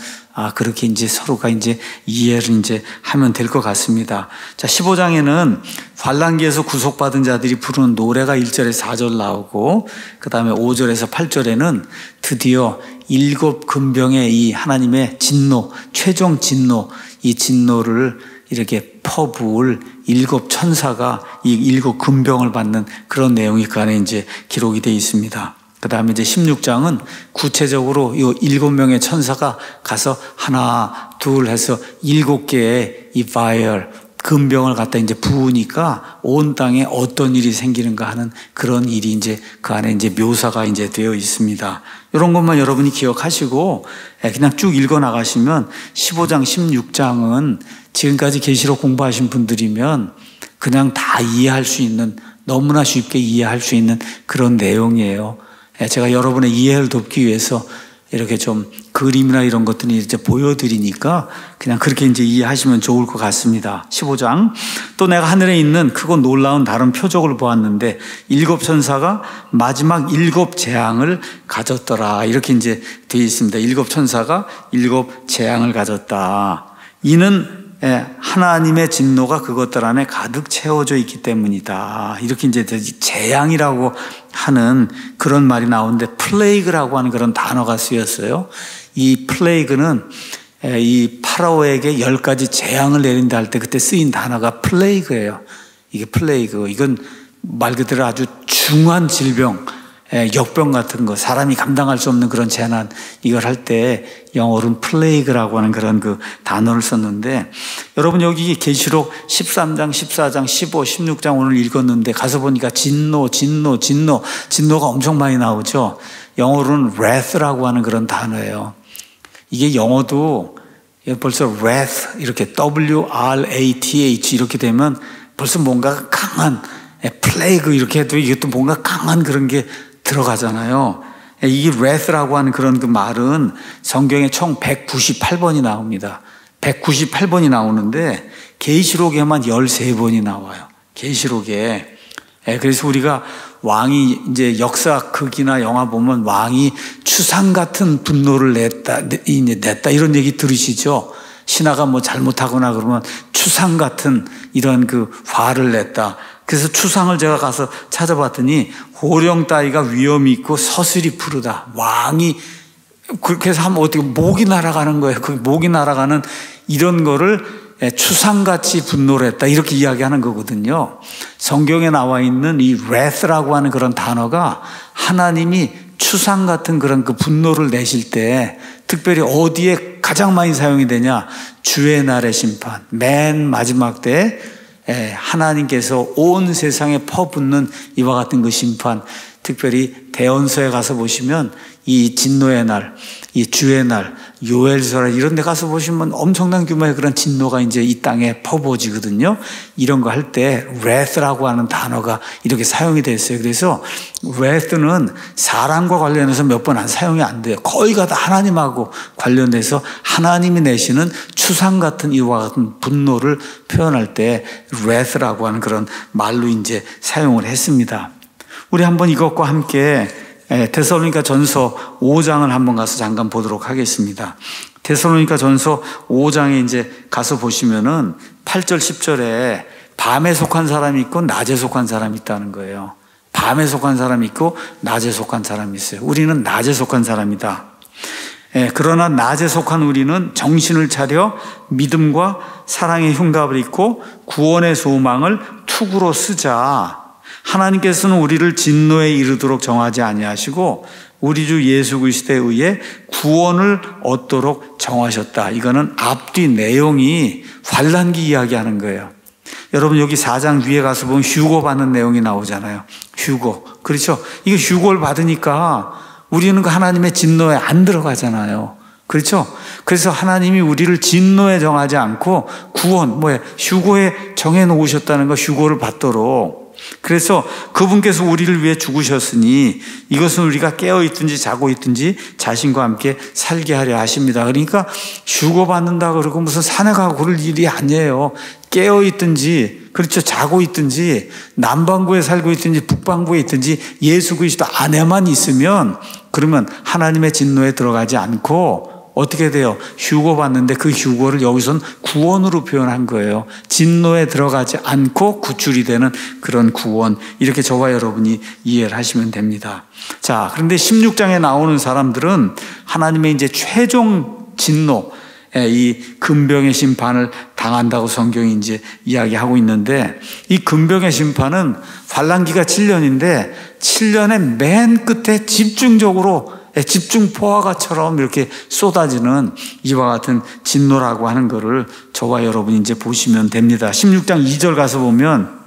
S1: 그렇게 이제 서로가 이제 이해를 이제 하면 될 것 같습니다. 자, 15장에는 환난기에서 구속받은 자들이 부르는 노래가 1절에서 4절 나오고, 그 다음에 5절에서 8절에는 드디어 일곱 근병의 이 하나님의 진노, 최종 진노, 이 진노를 이렇게 퍼부을 일곱 천사가 이 일곱 근병을 받는 그런 내용이 그 안에 이제 기록이 되어 있습니다. 그 다음에 이제 16장은 구체적으로 이 일곱 명의 천사가 가서 하나, 둘 해서 일곱 개의 이 바이얼, 근병을 갖다 이제 부으니까 온 땅에 어떤 일이 생기는가 하는 그런 일이 이제 그 안에 이제 묘사가 이제 되어 있습니다. 이런 것만 여러분이 기억하시고 그냥 쭉 읽어 나가시면 15장, 16장은 지금까지 계시록 공부하신 분들이면 그냥 다 이해할 수 있는, 너무나 쉽게 이해할 수 있는 그런 내용이에요. 제가 여러분의 이해를 돕기 위해서 이렇게 좀 그림이나 이런 것들이 이제 보여드리니까 그냥 그렇게 이제 이해하시면 좋을 것 같습니다. 15장. 또 내가 하늘에 있는 크고 놀라운 다른 표적을 보았는데 일곱 천사가 마지막 일곱 재앙을 가졌더라. 이렇게 이제 되어 있습니다. 일곱 천사가 일곱 재앙을 가졌다. 이는 하나님의 진노가 그것들 안에 가득 채워져 있기 때문이다. 이렇게 이제 재앙이라고 하는 그런 말이 나오는데 플레이그라고 하는 그런 단어가 쓰였어요. 이 플레이그는 이 파라오에게 10가지 재앙을 내린다 할 때 그때 쓰인 단어가 플레이그예요. 이게 플레이그. 이건 말 그대로 아주 중한 질병, 역병 같은 거, 사람이 감당할 수 없는 그런 재난, 이걸 할 때 영어로는 플레이그라고 하는 그런 그 단어를 썼는데, 여러분 여기 계시록 13장, 14장, 15, 16장 오늘 읽었는데 가서 보니까 진노가 엄청 많이 나오죠. 영어로는 wrath라고 하는 그런 단어예요. 이게 영어도 벌써 wrath 이렇게 W-R-A-T-H 이렇게 되면 벌써 뭔가 강한, 플레이그 이렇게 해도 이게 또 뭔가 강한 그런 게 들어가잖아요. 이 wrath라고 하는 그런 그 말은 성경에 총 198번이 나옵니다. 198번이 나오는데 계시록에만 13번이 나와요. 계시록에. 그래서 우리가 왕이 이제 역사 극이나 영화 보면 왕이 추상 같은 분노를 냈다 이런 얘기 들으시죠? 신하가 뭐 잘못하거나 그러면 추상 같은 이런 그 화를 냈다. 그래서 추상을 제가 가서 찾아봤더니 호령 따위가 위엄이 있고 서슬이 푸르다. 왕이 그렇게 해서 하면 어떻게 목이 날아가는 거예요. 그 목이 날아가는 이런 거를 추상같이 분노를 했다. 이렇게 이야기하는 거거든요. 성경에 나와 있는 이 wrath라고 하는 그런 단어가 하나님이 추상 같은 그런 그 분노를 내실 때 특별히 어디에 가장 많이 사용이 되냐? 주의 날의 심판. 맨 마지막 때 하나님께서 온 세상에 퍼붓는 이와 같은 그 심판, 특별히 대언서에 가서 보시면 이 진노의 날, 이 주의 날, 요엘서라 이런 데 가서 보시면 엄청난 규모의 그런 진노가 이제 이 땅에 퍼부어지거든요. 이런 거 할 때 wrath라고 하는 단어가 이렇게 사용이 됐어요. 그래서 wrath는 사람과 관련해서 몇 번 안 사용이 안 돼요. 거의가 다 하나님하고 관련돼서 하나님이 내시는 추상 같은 이와 같은 분노를 표현할 때 wrath라고 하는 그런 말로 이제 사용을 했습니다. 우리 한번 이것과 함께 데살로니가 전서 5장을 한번 가서 잠깐 보도록 하겠습니다. 데살로니가 전서 5장에 이제 가서 보시면은 8절 10절에 밤에 속한 사람이 있고 낮에 속한 사람이 있다는 거예요. 밤에 속한 사람이 있고 낮에 속한 사람이 있어요. 우리는 낮에 속한 사람이다. 그러나 낮에 속한 우리는 정신을 차려 믿음과 사랑의 흉갑을 입고 구원의 소망을 투구로 쓰자. 하나님께서는 우리를 진노에 이르도록 정하지 아니하시고 우리 주 예수 그리스도에 의해 구원을 얻도록 정하셨다. 이거는 앞뒤 내용이 환난기 이야기하는 거예요. 여러분 여기 4장 위에 가서 보면 휴거 받는 내용이 나오잖아요. 휴거. 그렇죠? 이거 휴거를 받으니까 우리는 그 하나님의 진노에 안 들어가잖아요. 그렇죠? 그래서 하나님이 우리를 진노에 정하지 않고 구원, 휴거에 정해 놓으셨다는 거, 휴거를 받도록. 그래서 그분께서 우리를 위해 죽으셨으니 이것은 우리가 깨어있든지 자고 있든지 자신과 함께 살게 하려 하십니다. 그러니까 휴거받는다 그러고 무슨 산에 가고 그럴 일이 아니에요. 깨어있든지, 그렇죠, 자고 있든지 남반구에 살고 있든지 북반구에 있든지 예수 그리스도 안에만 있으면 그러면 하나님의 진노에 들어가지 않고 어떻게 돼요? 휴고 받는데 그 휴고를 여기선 구원으로 표현한 거예요. 진노에 들어가지 않고 구출이 되는 그런 구원. 이렇게 저와 여러분이 이해를 하시면 됩니다. 자, 그런데 16장에 나오는 사람들은 하나님의 이제 최종 진노, 이 금병의 심판을 당한다고 성경이 이제 이야기하고 있는데, 이 금병의 심판은 환란기가 7년인데 7년의 맨 끝에 집중적으로 집중포화가처럼 이렇게 쏟아지는 이와 같은 진노라고 하는 것을 저와 여러분이 이제 보시면 됩니다. 16장 2절 가서 보면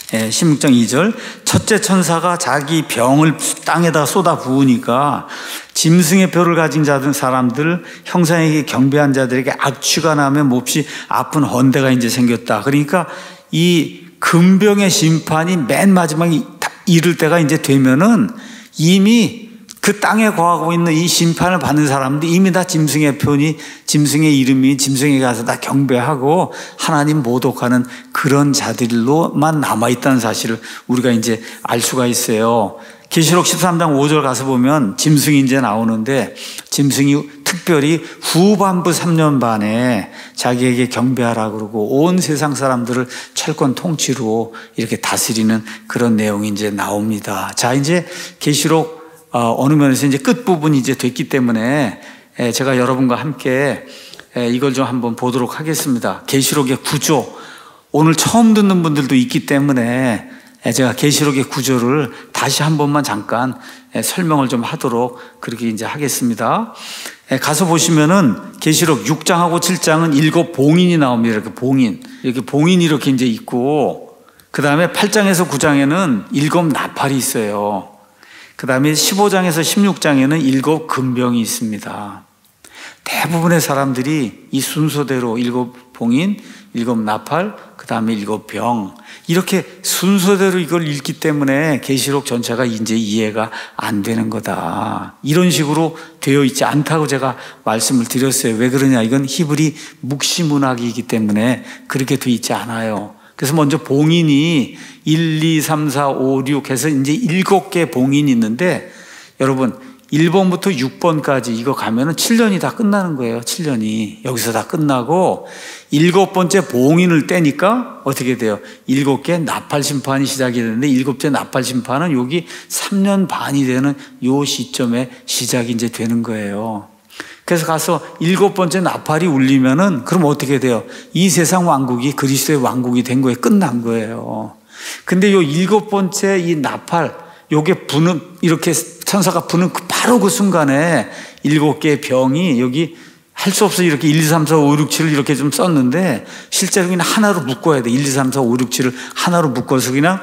S1: 16장 2절, 첫째 천사가 자기 병을 땅에다 쏟아 부으니까 짐승의 뼈를 가진 자들 사람들, 형상에게 경배한 자들에게 악취가 나며 몹시 아픈 헌대가 이제 생겼다. 그러니까 이 금병의 심판이 맨 마지막에 이를 때가 이제 되면은 이미 그 땅에 거하고 있는 이 심판을 받는 사람들이 이미 다 짐승의 표니, 짐승의 이름이 짐승에 가서 다 경배하고 하나님 모독하는 그런 자들로만 남아있다는 사실을 우리가 이제 알 수가 있어요. 계시록 13장 5절 가서 보면 짐승이 이제 나오는데, 짐승이 특별히 후반부 3년 반에 자기에게 경배하라 그러고 온 세상 사람들을 철권 통치로 이렇게 다스리는 그런 내용이 이제 나옵니다. 자, 이제 계시록 어느 면에서 이제 끝부분이 이제 됐기 때문에 제가 여러분과 함께 이걸 좀 한번 보도록 하겠습니다. 계시록의 구조, 오늘 처음 듣는 분들도 있기 때문에 제가 계시록의 구조를 다시 한 번만 잠깐 설명을 좀 하도록 그렇게 이제 하겠습니다. 가서 보시면은 계시록 6장하고 7장은 7 봉인이 나옵니다. 이렇게 봉인, 이렇게 봉인이 이렇게 이제 있고, 그 다음에 8장에서 9장에는 7 나팔이 있어요. 그 다음에 15장에서 16장에는 7 금병이 있습니다. 대부분의 사람들이 이 순서대로 7 봉인, 7 나팔, 그 다음에 7 병, 이렇게 순서대로 이걸 읽기 때문에 계시록 전체가 이제 이해가 안 되는 거다. 이런 식으로 되어 있지 않다고 제가 말씀을 드렸어요. 왜 그러냐? 이건 히브리 묵시문학이기 때문에 그렇게 되어 있지 않아요. 그래서 먼저 봉인이 1, 2, 3, 4, 5, 6 해서 이제 7개 봉인이 있는데, 여러분 1번부터 6번까지 이거 가면은 7년이 다 끝나는 거예요. 7년이 여기서 다 끝나고 7번째 봉인을 떼니까 어떻게 돼요? 7개 나팔 심판이 시작이 되는데, 7째 나팔 심판은 여기 3년 반이 되는 요 시점에 시작이 이제 되는 거예요. 그래서 가서 7번째 나팔이 울리면은 그럼 어떻게 돼요? 이 세상 왕국이 그리스도의 왕국이 된 거예요. 끝난 거예요. 근데 요 7번째 이 나팔, 요게 부는, 이렇게 천사가 부는 바로 그 순간에 7개의 병이 여기 할 수 없어 이렇게 1, 2, 3, 4, 5, 6, 7을 이렇게 좀 썼는데, 실제로 그냥 하나로 묶어야 돼. 1, 2, 3, 4, 5, 6, 7을 하나로 묶어서 그냥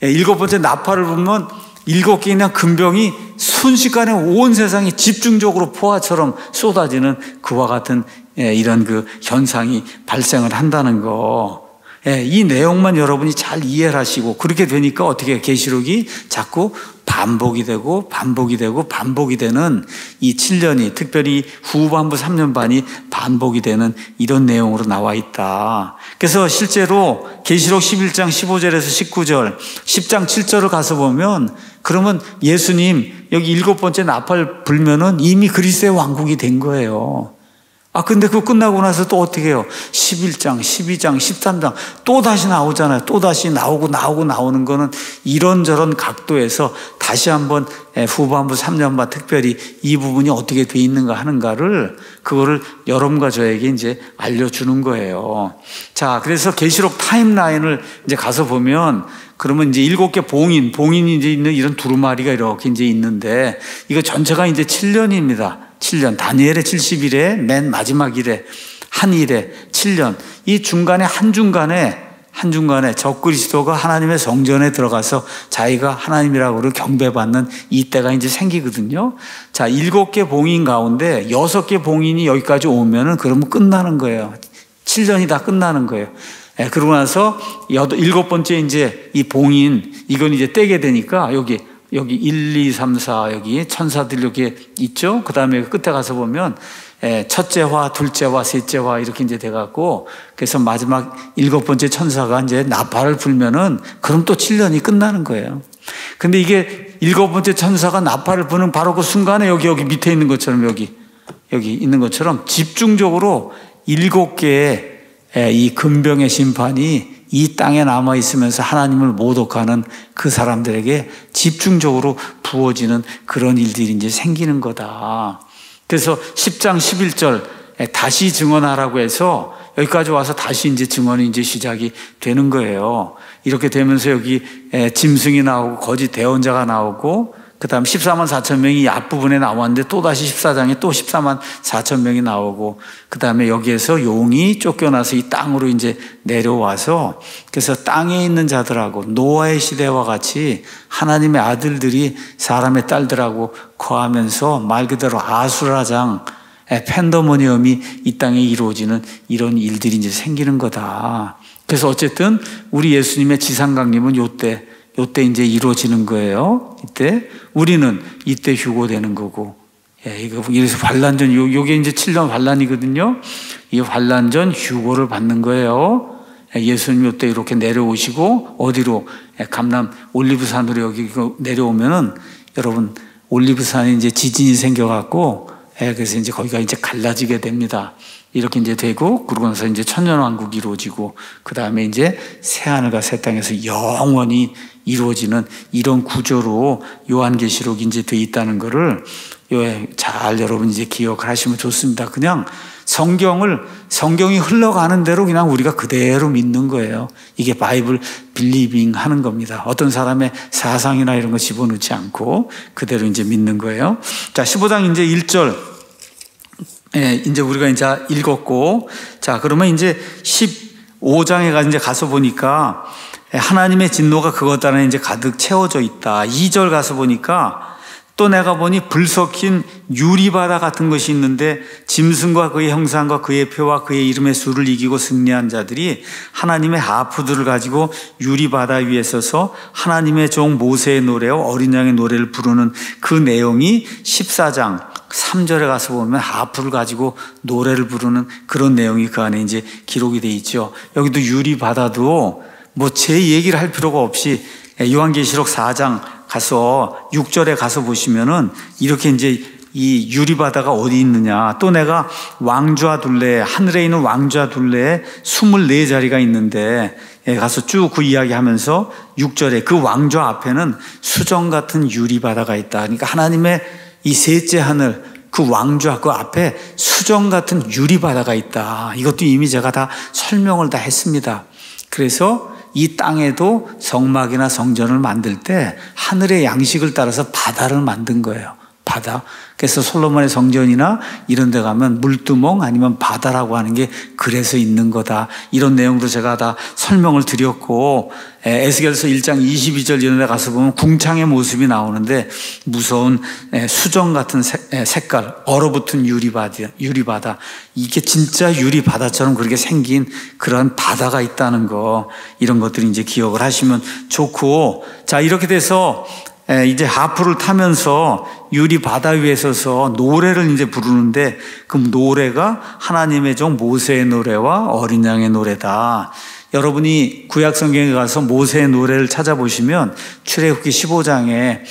S1: 7번째 나팔을 부면 7개 그냥 금병이 순식간에 온 세상이 집중적으로 포화처럼 쏟아지는 그와 같은 이런 그 현상이 발생을 한다는 거. 이 내용만 여러분이 잘 이해를 하시고, 그렇게 되니까 어떻게 계시록이 자꾸 반복이 되고 반복이 되고 반복이 되는 이 7년이, 특별히 후반부 3년 반이 반복이 되는 이런 내용으로 나와 있다. 그래서 실제로 계시록 11장 15절에서 19절, 10장 7절을 가서 보면, 그러면 예수님 여기 7번째 나팔 불면은 이미 그리스도의 왕국이 된 거예요. 근데 그거 끝나고 나서 또 어떻게 해요? 11장, 12장, 13장 또 다시 나오잖아요. 또 다시 나오는 거는 이런저런 각도에서 다시 한번 후반부 3년반 특별히 이 부분이 어떻게 돼 있는가 하는가를, 그거를 여러분과 저에게 이제 알려주는 거예요. 자, 그래서 계시록 타임라인을 이제 가서 보면, 그러면 이제 7개 봉인이 이제 있는 이런 두루마리가 이렇게 이제 있는데, 이거 전체가 이제 7년입니다. 7년. 다니엘의 70일에 맨 마지막 일에, 한 일에 7년. 이 중간에 한중간에 적그리스도가 하나님의 성전에 들어가서 자기가 하나님이라고 경배받는 이때가 이제 생기거든요. 자, 7개 봉인 가운데 6개 봉인이 여기까지 오면은 그러면 끝나는 거예요. 7년이 다 끝나는 거예요. 그러고 나서 7번째 이제 이 봉인, 이건 이제 떼게 되니까 여기 1, 2, 3, 4 여기 천사들 여기 있죠. 그 다음에 끝에 가서 보면 첫째 화, 둘째 화, 셋째 화 이렇게 이제 돼갖고, 그래서 마지막 7번째 천사가 이제 나팔을 불면은 그럼 또 7년이 끝나는 거예요. 근데 이게 7번째 천사가 나팔을 부는 바로 그 순간에 여기 밑에 있는 것처럼 여기 여기 있는 것처럼 집중적으로 7개의 이 금병의 심판이 이 땅에 남아있으면서 하나님을 모독하는 그 사람들에게 집중적으로 부어지는 그런 일들이 이제 생기는 거다. 그래서 10장 11절 다시 증언하라고 해서 여기까지 와서 다시 이제 증언이 이제 시작이 되는 거예요. 이렇게 되면서 여기 짐승이 나오고 거짓 대언자가 나오고 그 다음 14만 4천 명이 앞부분에 나왔는데 또다시 14장에 또 14만 4천 명이 나오고 그 다음에 여기에서 용이 쫓겨나서 이 땅으로 이제 내려와서 그래서 땅에 있는 자들하고 노아의 시대와 같이 하나님의 아들들이 사람의 딸들하고 거하면서 말 그대로 아수라장 팬더모니엄이 이 땅에 이루어지는 이런 일들이 이제 생기는 거다. 그래서 어쨌든 우리 예수님의 지상강림은 요때 이제 이루어지는 거예요. 이때 우리는 이때 휴고되는 거고, 이거 이래서 환란전 요게 이제 7년 환란이거든요. 이 환란전 휴고를 받는 거예요. 예수님 이때 이렇게 내려오시고 어디로 감람 올리브산으로 여기 내려오면은 여러분 올리브산에 이제 지진이 생겨갖고 그래서 이제 거기가 이제 갈라지게 됩니다. 이렇게 이제 되고, 그러고 나서 이제 천년왕국이 이루어지고, 그 다음에 이제 새하늘과 새 땅에서 영원히 이루어지는 이런 구조로 요한계시록이 이제 돼 있다는 거를 잘 여러분 이제 기억을 하시면 좋습니다. 그냥 성경이 흘러가는 대로 그냥 우리가 그대로 믿는 거예요. 이게 바이블 빌리빙 하는 겁니다. 어떤 사람의 사상이나 이런 거 집어넣지 않고 그대로 이제 믿는 거예요. 자, 15장 이제 1절. 이제 우리가 이제 읽었고, 자, 그러면 이제 15장에 이제 가서 보니까 하나님의 진노가 그것 안에 이제 가득 채워져 있다. 2절 가서 보니까 또 내가 보니 불 섞인 유리바다 같은 것이 있는데 짐승과 그의 형상과 그의 표와 그의 이름의 수를 이기고 승리한 자들이 하나님의 하프들을 가지고 유리바다 위에 서서 하나님의 종 모세의 노래와 어린 양의 노래를 부르는 그 내용이 14장 3절에 가서 보면 하프를 가지고 노래를 부르는 그런 내용이 그 안에 이제 기록이 돼 있죠. 여기도 유리바다도 뭐 제 얘기를 할 필요가 없이 요한계시록 4장 가서 6절에 가서 보시면은 이렇게 이제 이 유리바다가 어디 있느냐. 또 내가 왕좌 둘레, 하늘에 있는 왕좌 둘레에 24자리가 있는데 가서 쭉 그 이야기 하면서 6절에 그 왕좌 앞에는 수정 같은 유리바다가 있다. 그러니까 하나님의 이 셋째 하늘, 그 왕좌 그 앞에 수정 같은 유리바다가 있다. 이것도 이미 제가 다 설명을 다 했습니다. 그래서 이 땅에도 성막이나 성전을 만들 때 하늘의 양식을 따라서 바다를 만든 거예요. 바다. 그래서 솔로몬의 성전이나 이런 데 가면 물두멍 아니면 바다라고 하는 게 그래서 있는 거다. 이런 내용도 제가 다 설명을 드렸고, 에스겔서 1장 22절 이런 데 가서 보면 궁창의 모습이 나오는데 무서운 수정 같은 색깔, 얼어붙은 유리바다. 이게 진짜 유리바다처럼 그렇게 생긴 그런 바다가 있다는 거, 이런 것들이 이제 기억을 하시면 좋고, 자, 이렇게 돼서 이제 하프를 타면서 유리 바다 위에 서서 노래를 이제 부르는데 그 노래가 하나님의 종 모세의 노래와 어린 양의 노래다. 여러분이 구약 성경에 가서 모세의 노래를 찾아보시면 출애굽기 15장에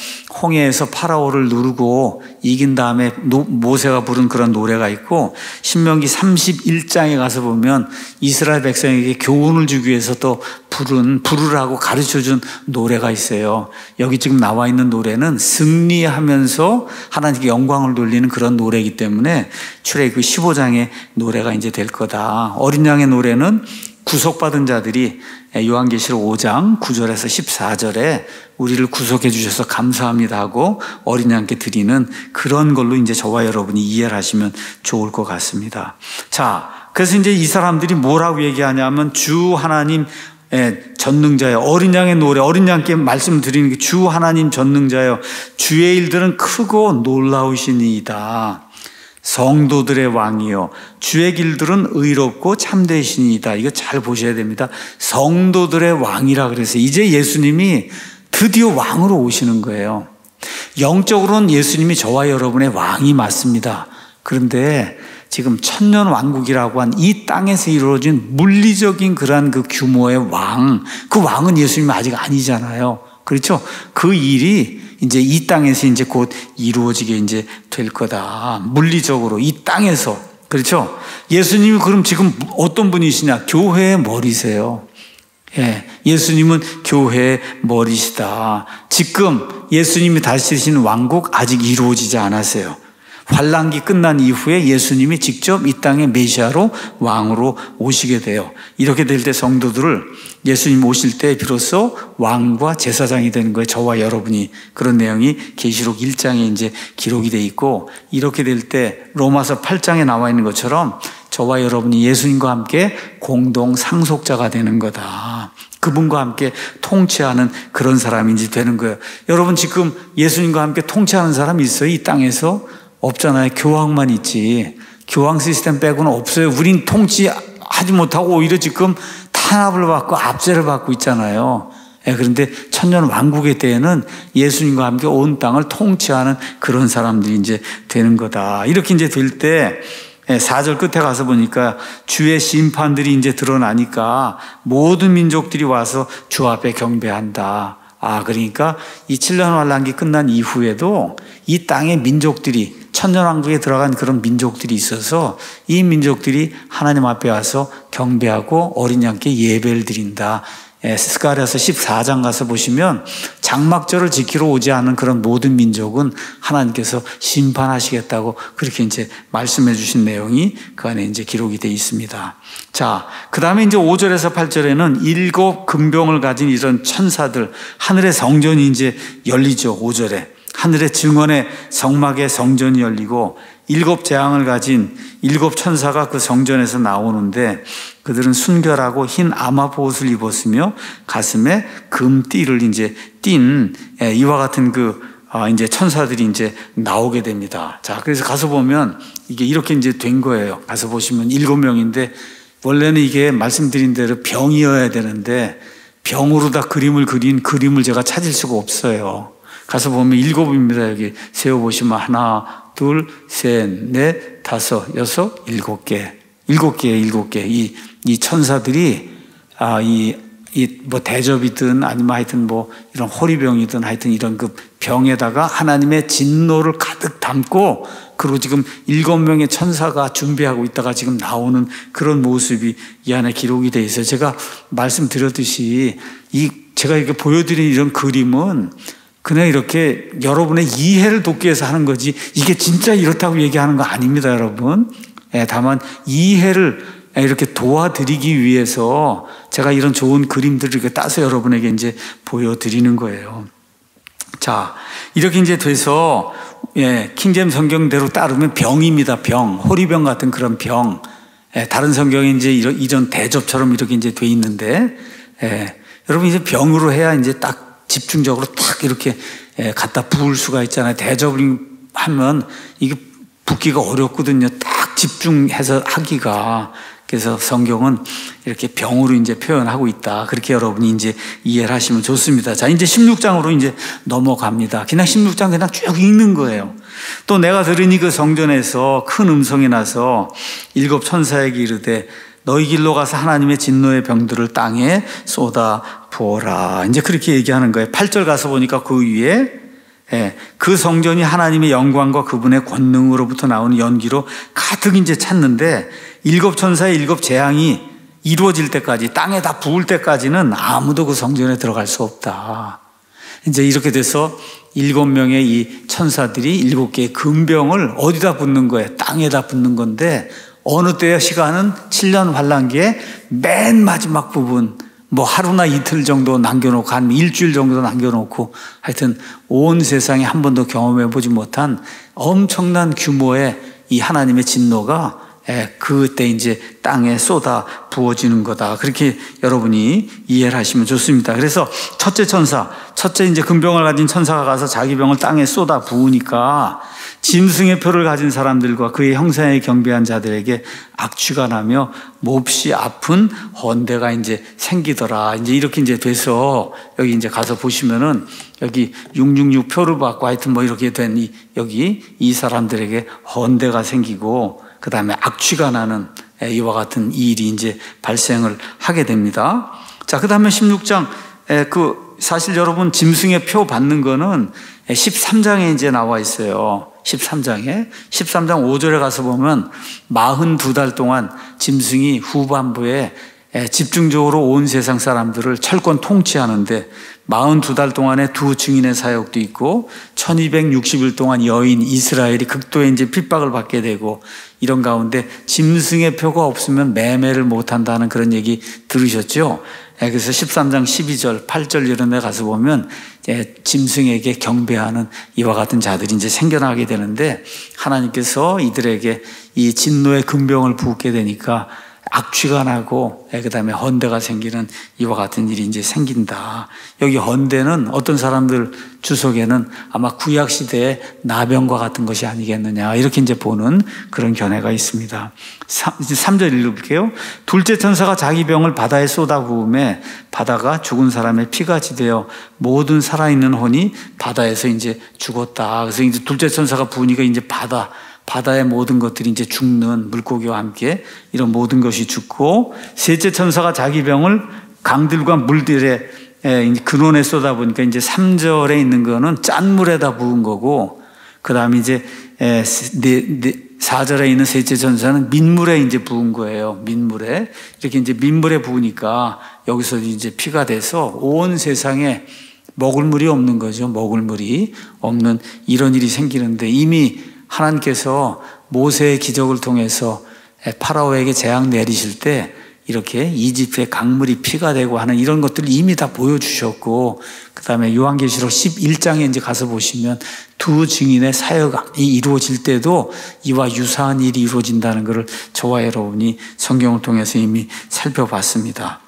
S1: 홍해에서 파라오를 누르고 이긴 다음에 모세가 부른 그런 노래가 있고, 신명기 31장에 가서 보면 이스라엘 백성에게 교훈을 주기 위해서 또 부르라고 가르쳐준 노래가 있어요. 여기 지금 나와 있는 노래는 승리하면서 하나님께 영광을 돌리는 그런 노래이기 때문에 출애굽기 15장의 노래가 이제 될 거다. 어린 양의 노래는 구속받은 자들이 요한계시록 5장 9절에서 14절에 우리를 구속해 주셔서 감사합니다 하고 어린 양께 드리는 그런 걸로 이제 저와 여러분이 이해를 하시면 좋을 것 같습니다. 자, 그래서 이제 이 사람들이 뭐라고 얘기하냐면 주 하나님 전능자여, 어린 양의 노래, 어린 양께 말씀드리는 게 주 하나님 전능자여, 주의 일들은 크고 놀라우시니이다. 성도들의 왕이요, 주의 길들은 의롭고 참되시니이다. 이거 잘 보셔야 됩니다. 성도들의 왕이라 그래서 이제 예수님이 드디어 왕으로 오시는 거예요. 영적으로는 예수님이 저와 여러분의 왕이 맞습니다. 그런데 지금 천년 왕국이라고 한 이 땅에서 이루어진 물리적인 그러한 그 규모의 왕, 그 왕은 예수님이 아직 아니잖아요. 그렇죠? 그 일이 이제 이 땅에서 이제 곧 이루어지게 이제 될 거다. 물리적으로 이 땅에서. 그렇죠? 예수님이 그럼 지금 어떤 분이시냐? 교회의 머리세요. 예, 예수님은 교회의 머리시다. 지금 예수님이 다스리시는 왕국 아직 이루어지지 않았어요. 환란기 끝난 이후에 예수님이 직접 이 땅에 메시아로 왕으로 오시게 돼요. 이렇게 될 때 성도들을 예수님 오실 때 비로소 왕과 제사장이 되는 거예요. 저와 여러분이. 그런 내용이 계시록 1장에 이제 기록이 돼 있고, 이렇게 될 때 로마서 8장에 나와 있는 것처럼 저와 여러분이 예수님과 함께 공동 상속자가 되는 거다. 그분과 함께 통치하는 그런 사람이 이제 되는 거예요. 여러분 지금 예수님과 함께 통치하는 사람이 있어요? 이 땅에서? 없잖아요. 교황만 있지. 교황 시스템 빼고는 없어요. 우린 통치하지 못하고 오히려 지금 탄압을 받고 압제를 받고 있잖아요. 그런데 천년 왕국의 때에는 예수님과 함께 온 땅을 통치하는 그런 사람들이 이제 되는 거다. 이렇게 이제 될 때 4절 끝에 가서 보니까 주의 심판들이 이제 드러나니까 모든 민족들이 와서 주 앞에 경배한다. 그러니까 이 7년 환란기 끝난 이후에도 이 땅의 민족들이 천년왕국에 들어간 그런 민족들이 있어서 이 민족들이 하나님 앞에 와서 경배하고 어린 양께 예배를 드린다. 스가랴서 14장 가서 보시면 장막절을 지키러 오지 않은 그런 모든 민족은 하나님께서 심판하시겠다고 그렇게 이제 말씀해 주신 내용이 그 안에 이제 기록이 되어 있습니다. 자, 그 다음에 이제 5절에서 8절에는 7 금병을 가진 이런 천사들, 하늘의 성전이 이제 열리죠. 5절에. 하늘의 증언의 성막의 성전이 열리고 7 재앙을 가진 7 천사가 그 성전에서 나오는데 그들은 순결하고 흰 아마보옷을 입었으며 가슴에 금띠를 이제 띤 이와 같은 이제 천사들이 이제 나오게 됩니다. 자, 그래서 가서 보면 이게 이렇게 이제 된 거예요. 가서 보시면 7명인데 원래는 이게 말씀드린 대로 병이어야 되는데 병으로 다 그림을 그린 그림을 제가 찾을 수가 없어요. 가서 보면 7입니다. 여기 세어보시면 하나, 둘, 셋, 넷, 다섯, 여섯, 7개. 7개. 이 천사들이, 뭐 대접이든 아니면 하여튼 뭐 이런 호리병이든 하여튼 이런 그 병에다가 하나님의 진노를 가득 담고 그리고 지금 7명의 천사가 준비하고 있다가 지금 나오는 그런 모습이 이 안에 기록이 되어 있어요. 제가 말씀드렸듯이 제가 이렇게 보여드린 이런 그림은 그냥 이렇게 여러분의 이해를 돕기 위해서 하는 거지 이게 진짜 이렇다고 얘기하는 거 아닙니다, 여러분. 다만 이해를 이렇게 도와드리기 위해서 제가 이런 좋은 그림들을 이렇게 따서 여러분에게 이제 보여드리는 거예요. 자, 이렇게 이제 돼서 킹제임 성경대로 따르면 병입니다. 병, 호리병 같은 그런 병. 다른 성경에 이제 이런 대접처럼 이렇게 이제 돼 있는데, 여러분 이제 병으로 해야 이제 딱 집중적으로 딱 이렇게 갖다 부을 수가 있잖아요. 대접을 하면 이게 붓기가 어렵거든요. 딱 집중해서 하기가. 그래서 성경은 이렇게 병으로 이제 표현하고 있다. 그렇게 여러분이 이제 이해를 하시면 좋습니다. 자, 이제 16장으로 이제 넘어갑니다. 그냥 16장 그냥 쭉 읽는 거예요. 또 내가 들으니 그 성전에서 큰 음성이 나서 7 천사에게 이르되 너희 길로 가서 하나님의 진노의 병들을 땅에 쏟아 부어라. 이제 그렇게 얘기하는 거예요. 8절 가서 보니까 그 위에 그 성전이 하나님의 영광과 그분의 권능으로부터 나오는 연기로 가득 이제 찼는데 7 천사의 7 재앙이 이루어질 때까지 땅에 다 부을 때까지는 아무도 그 성전에 들어갈 수 없다. 이제 이렇게 돼서 7명의 이 천사들이 7개의 금병을 어디다 붓는 거예요? 땅에다 붓는 건데 어느 때의 시간은 7년 환란기에 맨 마지막 부분 뭐 하루나 이틀 정도 남겨놓고 한 일주일 정도 남겨놓고 하여튼 온 세상에 한 번도 경험해보지 못한 엄청난 규모의 이 하나님의 진노가 그때 이제 땅에 쏟아 부어지는 거다. 그렇게 여러분이 이해를 하시면 좋습니다. 그래서 첫째 이제 금병을 가진 천사가 가서 자기 병을 땅에 쏟아 부으니까 짐승의 표를 가진 사람들과 그의 형상에 경배한 자들에게 악취가 나며 몹시 아픈 헌대가 이제 생기더라. 이제 이렇게 이제 돼서 여기 이제 가서 보시면은 여기 666 표를 받고 하여튼 뭐 이렇게 된 여기 이 사람들에게 헌대가 생기고 그 다음에 악취가 나는 이와 같은 일이 이제 발생을 하게 됩니다. 자, 그 다음에 16장 그 사실 여러분 짐승의 표 받는 거는 13장에 이제 나와 있어요. 13장 5절에 가서 보면 42달 동안 짐승이 후반부에 집중적으로 온 세상 사람들을 철권 통치하는데 42달 동안에 두 증인의 사역도 있고 1260일 동안 여인 이스라엘이 극도의 이제 핍박을 받게 되고 이런 가운데 짐승의 표가 없으면 매매를 못한다는 그런 얘기 들으셨죠? 그래서 13장 12절, 8절 이런 데 가서 보면 짐승에게 경배하는 이와 같은 자들이 이제 생겨나게 되는데 하나님께서 이들에게 이 진노의 금병을 부게 되니까 악취가 나고 그다음에 헌대가 생기는 이와 같은 일이 이제 생긴다. 여기 헌대는 어떤 사람들 주석에는 아마 구약 시대의 나병과 같은 것이 아니겠느냐 이렇게 이제 보는 그런 견해가 있습니다. 3절 읽어볼게요. 둘째 천사가 자기 병을 바다에 쏟아부음에 바다가 죽은 사람의 피같이 되어 모든 살아있는 혼이 바다에서 이제 죽었다. 그래서 이제 둘째 천사가 부으니까 이제 바다의 모든 것들이 이제 죽는 물고기와 함께 이런 모든 것이 죽고 셋째 천사가 자기 병을 강들과 물들의 근원에 쏟아보니까 이제 3절에 있는 거는 짠물에다 부은 거고 그 다음에 이제 4절에 있는 셋째 천사는 민물에 이제 부은 거예요. 민물에 이렇게 이제 민물에 부으니까 여기서 이제 피가 돼서 온 세상에 먹을 물이 없는 거죠. 먹을 물이 없는 이런 일이 생기는데 이미 하나님께서 모세의 기적을 통해서 파라오에게 재앙 내리실 때 이렇게 이집트의 강물이 피가 되고 하는 이런 것들을 이미 다 보여주셨고 그 다음에 요한계시록 11장에 이제 가서 보시면 두 증인의 사역이 이루어질 때도 이와 유사한 일이 이루어진다는 것을 저와 여러분이 성경을 통해서 이미 살펴봤습니다.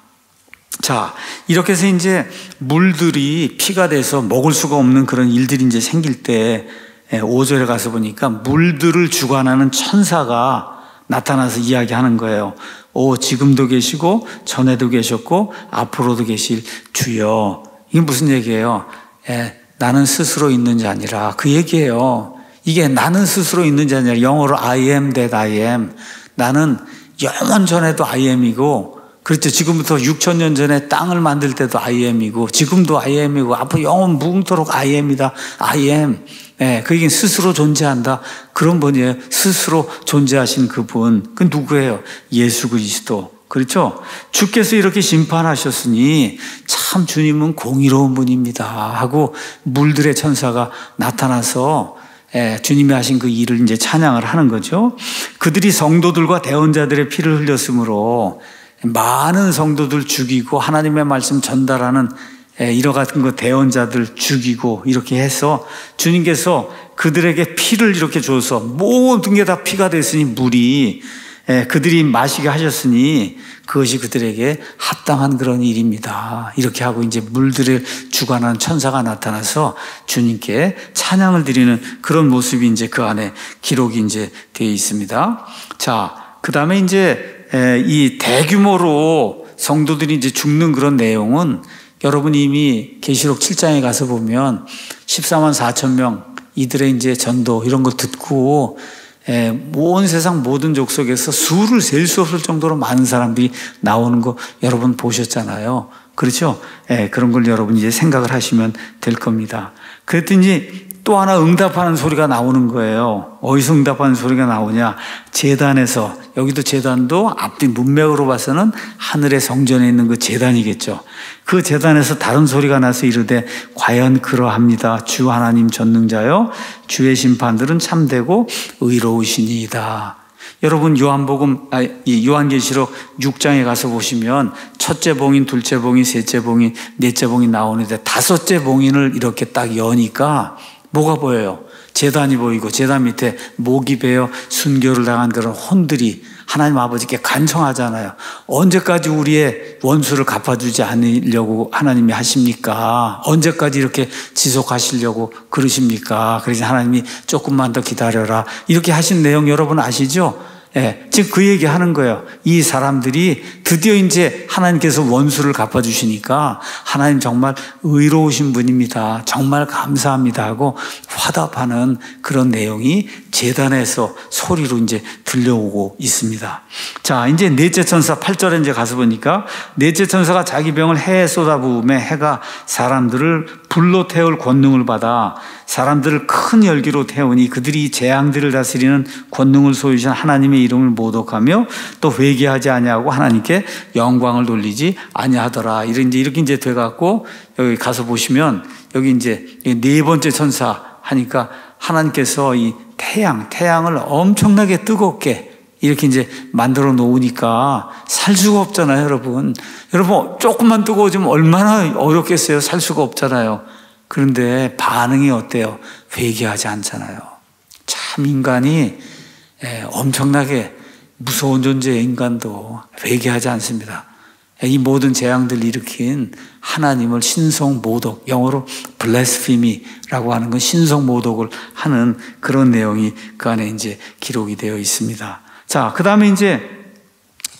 S1: 자, 이렇게 해서 이제 물들이 피가 돼서 먹을 수가 없는 그런 일들이 이제 생길 때 5절에 가서 보니까 물들을 주관하는 천사가 나타나서 이야기하는 거예요. 지금도 계시고 전에도 계셨고 앞으로도 계실 주여. 이게 무슨 얘기예요? 나는 스스로 있는 자 아니라 그 얘기예요. 이게 나는 스스로 있는 자 아니라 영어로 I am that I am. 나는 영원 전에도 I am이고 그렇죠. 지금부터 6,000년 전에 땅을 만들 때도 I am이고 지금도 I am이고 앞으로 영원 무궁토록 I am이다. I am. 그 얘기는 스스로 존재한다. 그런 분이에요. 스스로 존재하신 그분. 그 누구예요? 예수 그리스도. 그렇죠? 주께서 이렇게 심판하셨으니 참 주님은 공의로운 분입니다. 하고 물들의 천사가 나타나서 주님이 하신 그 일을 이제 찬양을 하는 거죠. 그들이 성도들과 대언자들의 피를 흘렸으므로 많은 성도들 죽이고 하나님의 말씀 전달하는 이러 같은 거 대언자들 죽이고 이렇게 해서 주님께서 그들에게 피를 이렇게 줘서 모든 게 다 피가 됐으니 물이 그들이 마시게 하셨으니 그것이 그들에게 합당한 그런 일입니다. 이렇게 하고 이제 물들을 주관하는 천사가 나타나서 주님께 찬양을 드리는 그런 모습이 이제 그 안에 기록이 이제 되어 있습니다. 자, 그 다음에 이제 이 대규모로 성도들이 이제 죽는 그런 내용은 여러분이 이미 계시록 7장에 가서 보면 14만 4천 명 이들의 이제 전도 이런 거 듣고 온 세상 모든 족속에서 수를 셀 수 없을 정도로 많은 사람들이 나오는 거 여러분 보셨잖아요. 그렇죠? 그런 걸 여러분이 이제 생각을 하시면 될 겁니다. 그랬더니 또 하나 응답하는 소리가 나오는 거예요. 어디서 응답하는 소리가 나오냐? 제단에서, 여기도 제단도 앞뒤 문맥으로 봐서는 하늘의 성전에 있는 그 제단이겠죠. 그 제단에서 다른 소리가 나서 이르되 과연 그러합니다. 주 하나님 전능자여 주의 심판들은 참되고 의로우시니이다. 여러분 요한계시록 6장에 가서 보시면 첫째 봉인, 둘째 봉인, 셋째 봉인, 넷째 봉인 나오는데 다섯째 봉인을 이렇게 딱 여니까 뭐가 보여요? 제단이 보이고 제단 밑에 목이 베어 순교를 당한 그런 혼들이 하나님 아버지께 간청하잖아요. 언제까지 우리의 원수를 갚아주지 않으려고 하나님이 하십니까? 언제까지 이렇게 지속하시려고 그러십니까? 그래서 하나님이 조금만 더 기다려라. 이렇게 하신 내용 여러분 아시죠? 지금 그 얘기 하는 거예요. 이 사람들이 드디어 이제 하나님께서 원수를 갚아주시니까 하나님 정말 의로우신 분입니다. 정말 감사합니다 하고 화답하는 그런 내용이 제단에서 소리로 이제 들려오고 있습니다. 자, 이제 넷째 천사 8절에 이제 가서 보니까 넷째 천사가 자기 병을 해에 쏟아부음에 해가 사람들을 불로 태울 권능을 받아 사람들을 큰 열기로 태우니 그들이 재앙들을 다스리는 권능을 소유신 하나님의 이름을 모독하며 또 회개하지 아니하고 하나님께 영광을 돌리지 아니하더라. 이렇게 이제 돼갖고 여기 가서 보시면 여기 이제 네 번째 천사 하니까 하나님께서 이 태양을 엄청나게 뜨겁게 이렇게 이제 만들어 놓으니까 살 수가 없잖아요, 여러분. 여러분, 조금만 뜨거워지면 얼마나 어렵겠어요? 살 수가 없잖아요. 그런데 반응이 어때요? 회개하지 않잖아요. 참 인간이 엄청나게 무서운 존재의 인간도 회개하지 않습니다. 이 모든 재앙들을 일으킨 하나님을 신성 모독, 영어로 blasphemy라고 하는 건 신성 모독을 하는 그런 내용이 그 안에 이제 기록이 되어 있습니다. 자, 그 다음에 이제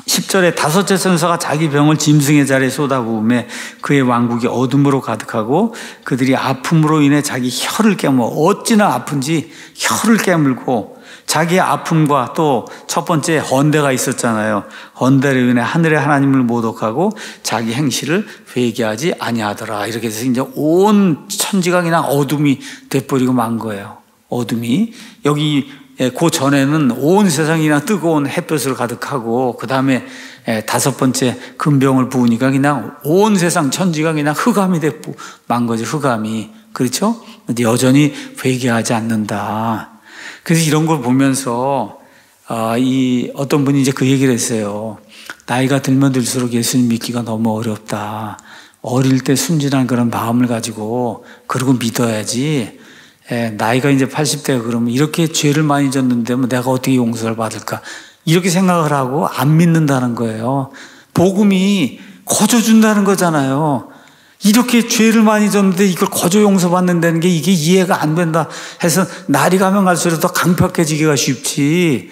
S1: 10절에 다섯째 천사가 자기 병을 짐승의 자리에 쏟아부음에 그의 왕국이 어둠으로 가득하고 그들이 아픔으로 인해 자기 혀를 깨물어 어찌나 아픈지 혀를 깨물고 자기의 아픔과 또 첫 번째 헌대가 있었잖아요. 헌대로 인해 하늘의 하나님을 모독하고 자기 행실을 회개하지 아니하더라. 이렇게 해서 이제 온 천지가 그냥 어둠이 돼버리고 만 거예요. 어둠이 여기 그 전에는 온 세상이 그냥 뜨거운 햇볕으로 가득하고 그 다음에 다섯 번째 금병을 부으니까 그냥 온 세상 천지가 그냥 흑암이 됐고 만 거죠. 흑암이. 그렇죠? 근데 여전히 회개하지 않는다. 그래서 이런 걸 보면서 어떤 분이 이제 그 얘기를 했어요. 나이가 들면 들수록 예수님 믿기가 너무 어렵다. 어릴 때 순진한 그런 마음을 가지고 그러고 믿어야지. 나이가 이제 80대가 그러면 이렇게 죄를 많이 졌는데 뭐 내가 어떻게 용서를 받을까? 이렇게 생각을 하고 안 믿는다는 거예요. 복음이 거저 준다는 거잖아요. 이렇게 죄를 많이 졌는데 이걸 거저 용서받는다는 게 이게 이해가 안 된다 해서 날이 가면 갈수록 더 강팍해지기가 쉽지.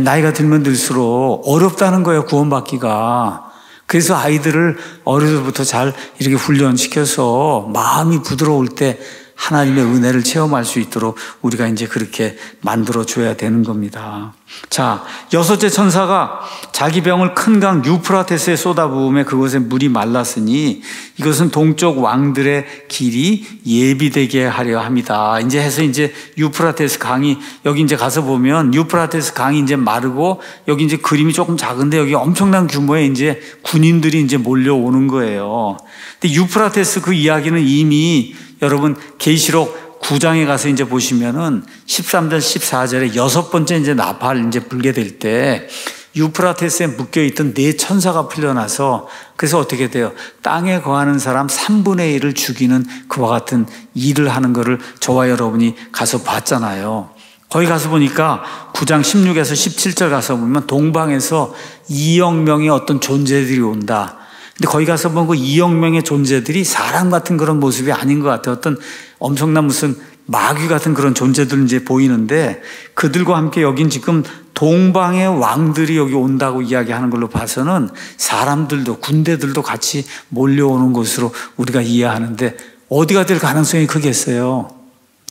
S1: 나이가 들면 들수록 어렵다는 거예요, 구원받기가. 그래서 아이들을 어려서부터 잘 이렇게 훈련시켜서 마음이 부드러울 때 하나님의 은혜를 체험할 수 있도록 우리가 이제 그렇게 만들어줘야 되는 겁니다. 자, 여섯째 천사가 자기 병을 큰 강 유프라테스에 쏟아부음에 그곳에 물이 말랐으니 이것은 동쪽 왕들의 길이 예비되게 하려 합니다. 이제 해서 이제 유프라테스 강이 여기 이제 가서 보면 유프라테스 강이 이제 마르고 여기 이제 그림이 조금 작은데 여기 엄청난 규모의 이제 군인들이 이제 몰려오는 거예요. 근데 유프라테스 그 이야기는 이미 여러분 계시록 9장에 가서 이제 보시면은 13절 14절에 여섯 번째 이제 나팔 이제 불게 될 때 유프라테스에 묶여 있던 네 천사가 풀려나서 그래서 어떻게 돼요? 땅에 거하는 사람 3분의 1을 죽이는 그와 같은 일을 하는 거를 저와 여러분이 가서 봤잖아요. 거기 가서 보니까 9장 16에서 17절 가서 보면 동방에서 2억 명의 어떤 존재들이 온다. 근데 거기 가서 보면 그 2억 명의 존재들이 사람 같은 그런 모습이 아닌 것 같아요. 어떤 엄청난 무슨 마귀 같은 그런 존재들 이제 보이는데 그들과 함께 여긴 지금 동방의 왕들이 여기 온다고 이야기하는 걸로 봐서는 사람들도 군대들도 같이 몰려오는 것으로 우리가 이해하는데 어디가 될 가능성이 크겠어요?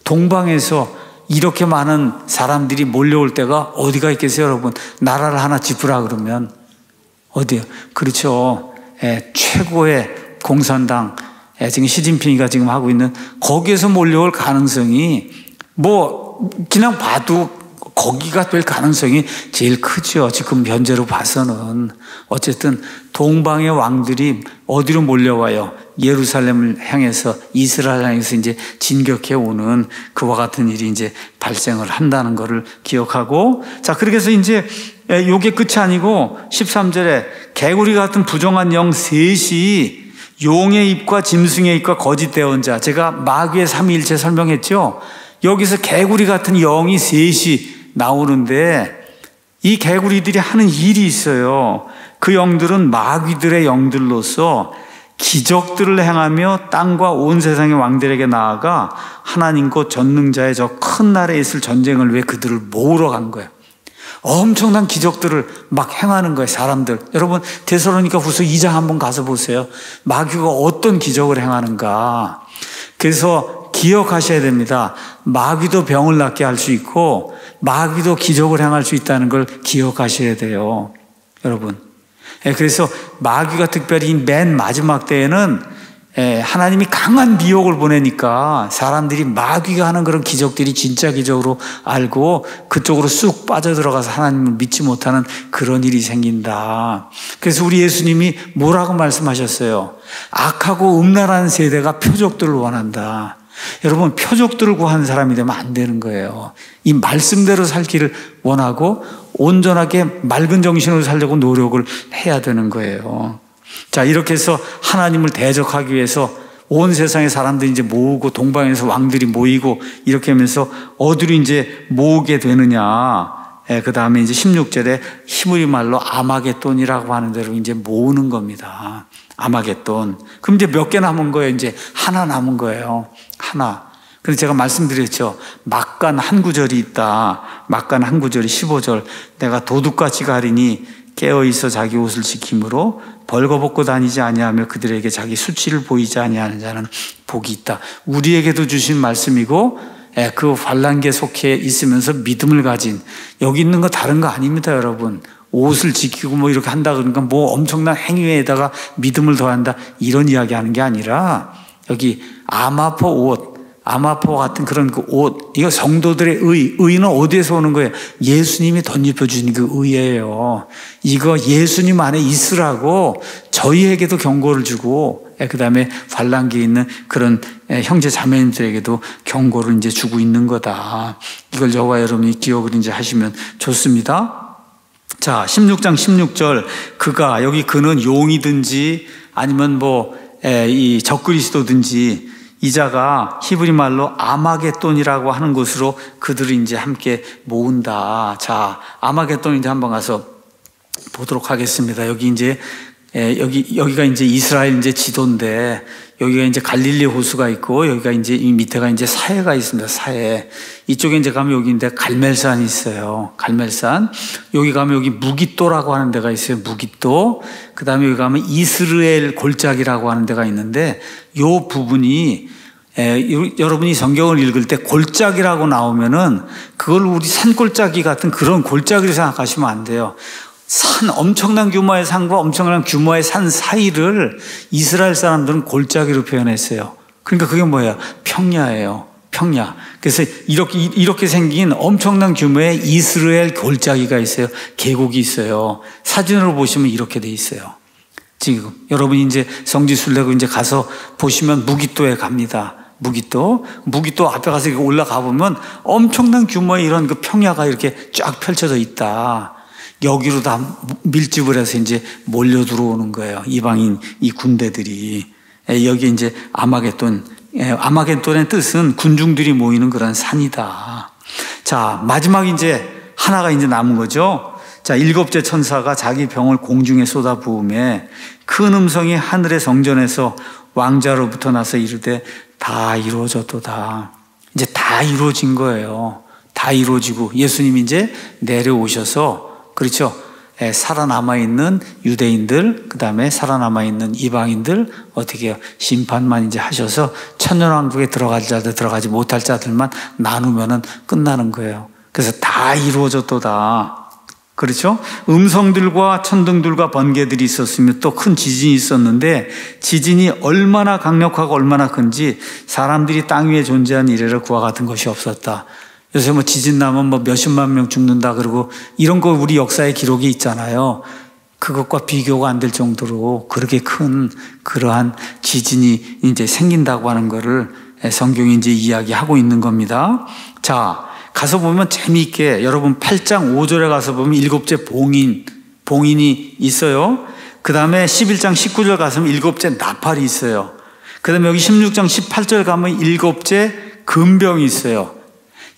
S1: 동방에서 이렇게 많은 사람들이 몰려올 때가 어디가 있겠어요, 여러분? 나라를 하나 짚으라 그러면 어디요? 그렇죠. 최고의 공산당 지금 시진핑이가 지금 하고 있는 거기에서 몰려올 가능성이 뭐 그냥 봐도 거기가 될 가능성이 제일 크죠. 지금 현재로 봐서는. 어쨌든 동방의 왕들이 어디로 몰려와요? 예루살렘을 향해서 이스라엘 향해서 이제 진격해 오는 그와 같은 일이 이제 발생을 한다는 것을 기억하고 자 그렇게 해서 이제 요게 끝이 아니고 13절에 개구리 같은 부정한 영 셋이 용의 입과 짐승의 입과 거짓 대언자 제가 마귀의 삼위일체 설명했죠. 여기서 개구리 같은 영이 셋이 나오는데 이 개구리들이 하는 일이 있어요. 그 영들은 마귀들의 영들로서 기적들을 행하며 땅과 온 세상의 왕들에게 나아가 하나님 곧 전능자의 저 큰 날에 있을 전쟁을 위해 그들을 모으러 간 거예요. 엄청난 기적들을 막 행하는 거예요, 사람들. 여러분, 데살로니가후서 2장 한번 가서 보세요. 마귀가 어떤 기적을 행하는가. 그래서 기억하셔야 됩니다. 마귀도 병을 낫게 할 수 있고 마귀도 기적을 행할 수 있다는 걸 기억하셔야 돼요, 여러분. 그래서 마귀가 특별히 맨 마지막 때에는 하나님이 강한 미혹을 보내니까 사람들이 마귀가 하는 그런 기적들이 진짜 기적으로 알고 그쪽으로 쑥 빠져들어가서 하나님을 믿지 못하는 그런 일이 생긴다. 그래서 우리 예수님이 뭐라고 말씀하셨어요? 악하고 음란한 세대가 표적들을 원한다. 여러분, 표적들을 구하는 사람이 되면 안 되는 거예요. 이 말씀대로 살기를 원하고 온전하게 맑은 정신으로 살려고 노력을 해야 되는 거예요. 자, 이렇게 해서 하나님을 대적하기 위해서 온 세상의 사람들이 이제 모으고 동방에서 왕들이 모이고 이렇게 하면서 어디로 이제 모으게 되느냐. 그 다음에 이제 16절에 히브리 말로 아마겟돈이라고 하는 대로 이제 모으는 겁니다. 아마겟돈. 그럼 이제 몇 개 남은 거예요? 이제 하나 남은 거예요. 하나. 그래서 제가 말씀드렸죠. 막간 한 구절이 있다. 막간 한 구절이 15절. 내가 도둑같이 가리니 깨어있어 자기 옷을 지킴으로 벌거벗고 다니지 아니하며 그들에게 자기 수치를 보이지 아니하는 자는 복이 있다. 우리에게도 주신 말씀이고 그 환난기에 속해 있으면서 믿음을 가진, 여기 있는 거 다른 거 아닙니다, 여러분. 옷을 지키고 뭐 이렇게 한다 그러니까 뭐 엄청난 행위에다가 믿음을 더한다 이런 이야기 하는 게 아니라 여기 아마포 옷, 아마포 같은 그런 그 옷, 이거 성도들의 의는 어디에서 오는 거예요? 예수님이 덧입혀 주신 그 의예요. 이거 예수님 안에 있으라고 저희에게도 경고를 주고 그 다음에 환난기에 있는 그런 형제 자매님들에게도 경고를 이제 주고 있는 거다. 이걸 저와 여러분이 기억을 이제 하시면 좋습니다. 자, 16장 16절, 여기 그는 용이든지 아니면 이 적그리스도든지 이 자가 히브리 말로 아마겟돈이라고 하는 곳으로 그들이 이제 함께 모은다. 자, 아마겟돈 이제 한번 가서 보도록 하겠습니다. 여기 이제 여기가 이제 이스라엘 이제 지도인데 여기가 이제 갈릴리 호수가 있고 여기가 이제 이 밑에가 이제 사해가 있습니다. 사해. 이쪽에 이제 가면 여기인데 갈멜산이 있어요. 갈멜산. 여기 가면 여기 무깃도라고 하는 데가 있어요. 무깃도. 그 다음에 여기 가면 이스르엘 골짜기라고 하는 데가 있는데 요 부분이 여러분이 성경을 읽을 때 골짜기라고 나오면은 그걸 우리 산골짜기 같은 그런 골짜기로 생각하시면 안 돼요. 엄청난 규모의 산과 엄청난 규모의 산 사이를 이스라엘 사람들은 골짜기로 표현했어요. 그러니까 그게 뭐예요? 평야예요. 평야. 그래서 이렇게 생긴 엄청난 규모의 이스라엘 골짜기가 있어요. 계곡이 있어요. 사진으로 보시면 이렇게 돼 있어요. 지금 여러분이 이제 성지순례고 이제 가서 보시면 무깃도에 갑니다. 무깃도 앞에 가서 올라가 보면 엄청난 규모의 이런 그 평야가 이렇게 쫙 펼쳐져 있다. 여기로 다 밀집을 해서 이제 몰려 들어오는 거예요. 이방인 이 군대들이. 여기 이제 아마겟돈의 뜻은 군중들이 모이는 그런 산이다. 자, 마지막 이제 하나가 이제 남은 거죠. 자, 7째 천사가 자기 병을 공중에 쏟아 부음에 큰 음성이 하늘의 성전에서 왕자로부터 나서 이르되 다 이루어졌도다. 이제 다 이루어진 거예요. 다 이루어지고 예수님이 이제 내려오셔서, 그렇죠, 살아남아있는 유대인들, 그 다음에 살아남아있는 이방인들 어떻게 해요? 심판만 이제 하셔서 천년왕국에 들어갈 자들, 들어가지 못할 자들만 나누면은 끝나는 거예요. 그래서 다 이루어졌도다. 그렇죠? 음성들과 천둥들과 번개들이 있었으며 또 큰 지진이 있었는데 지진이 얼마나 강력하고 얼마나 큰지 사람들이 땅 위에 존재한 이래로 그와 같은 것이 없었다. 요새 뭐 지진 나면 뭐 몇십만 명 죽는다 그러고 이런 거 우리 역사의 기록이 있잖아요. 그것과 비교가 안 될 정도로 그렇게 큰 그러한 지진이 이제 생긴다고 하는 거를 성경이 이제 이야기하고 있는 겁니다. 자, 가서 보면 재미있게 여러분 8장 5절에 가서 보면 7째 봉인이 있어요. 그 다음에 11장 19절 가서 7째 나팔이 있어요. 그 다음에 여기 16장 18절 가면 7째 금병이 있어요.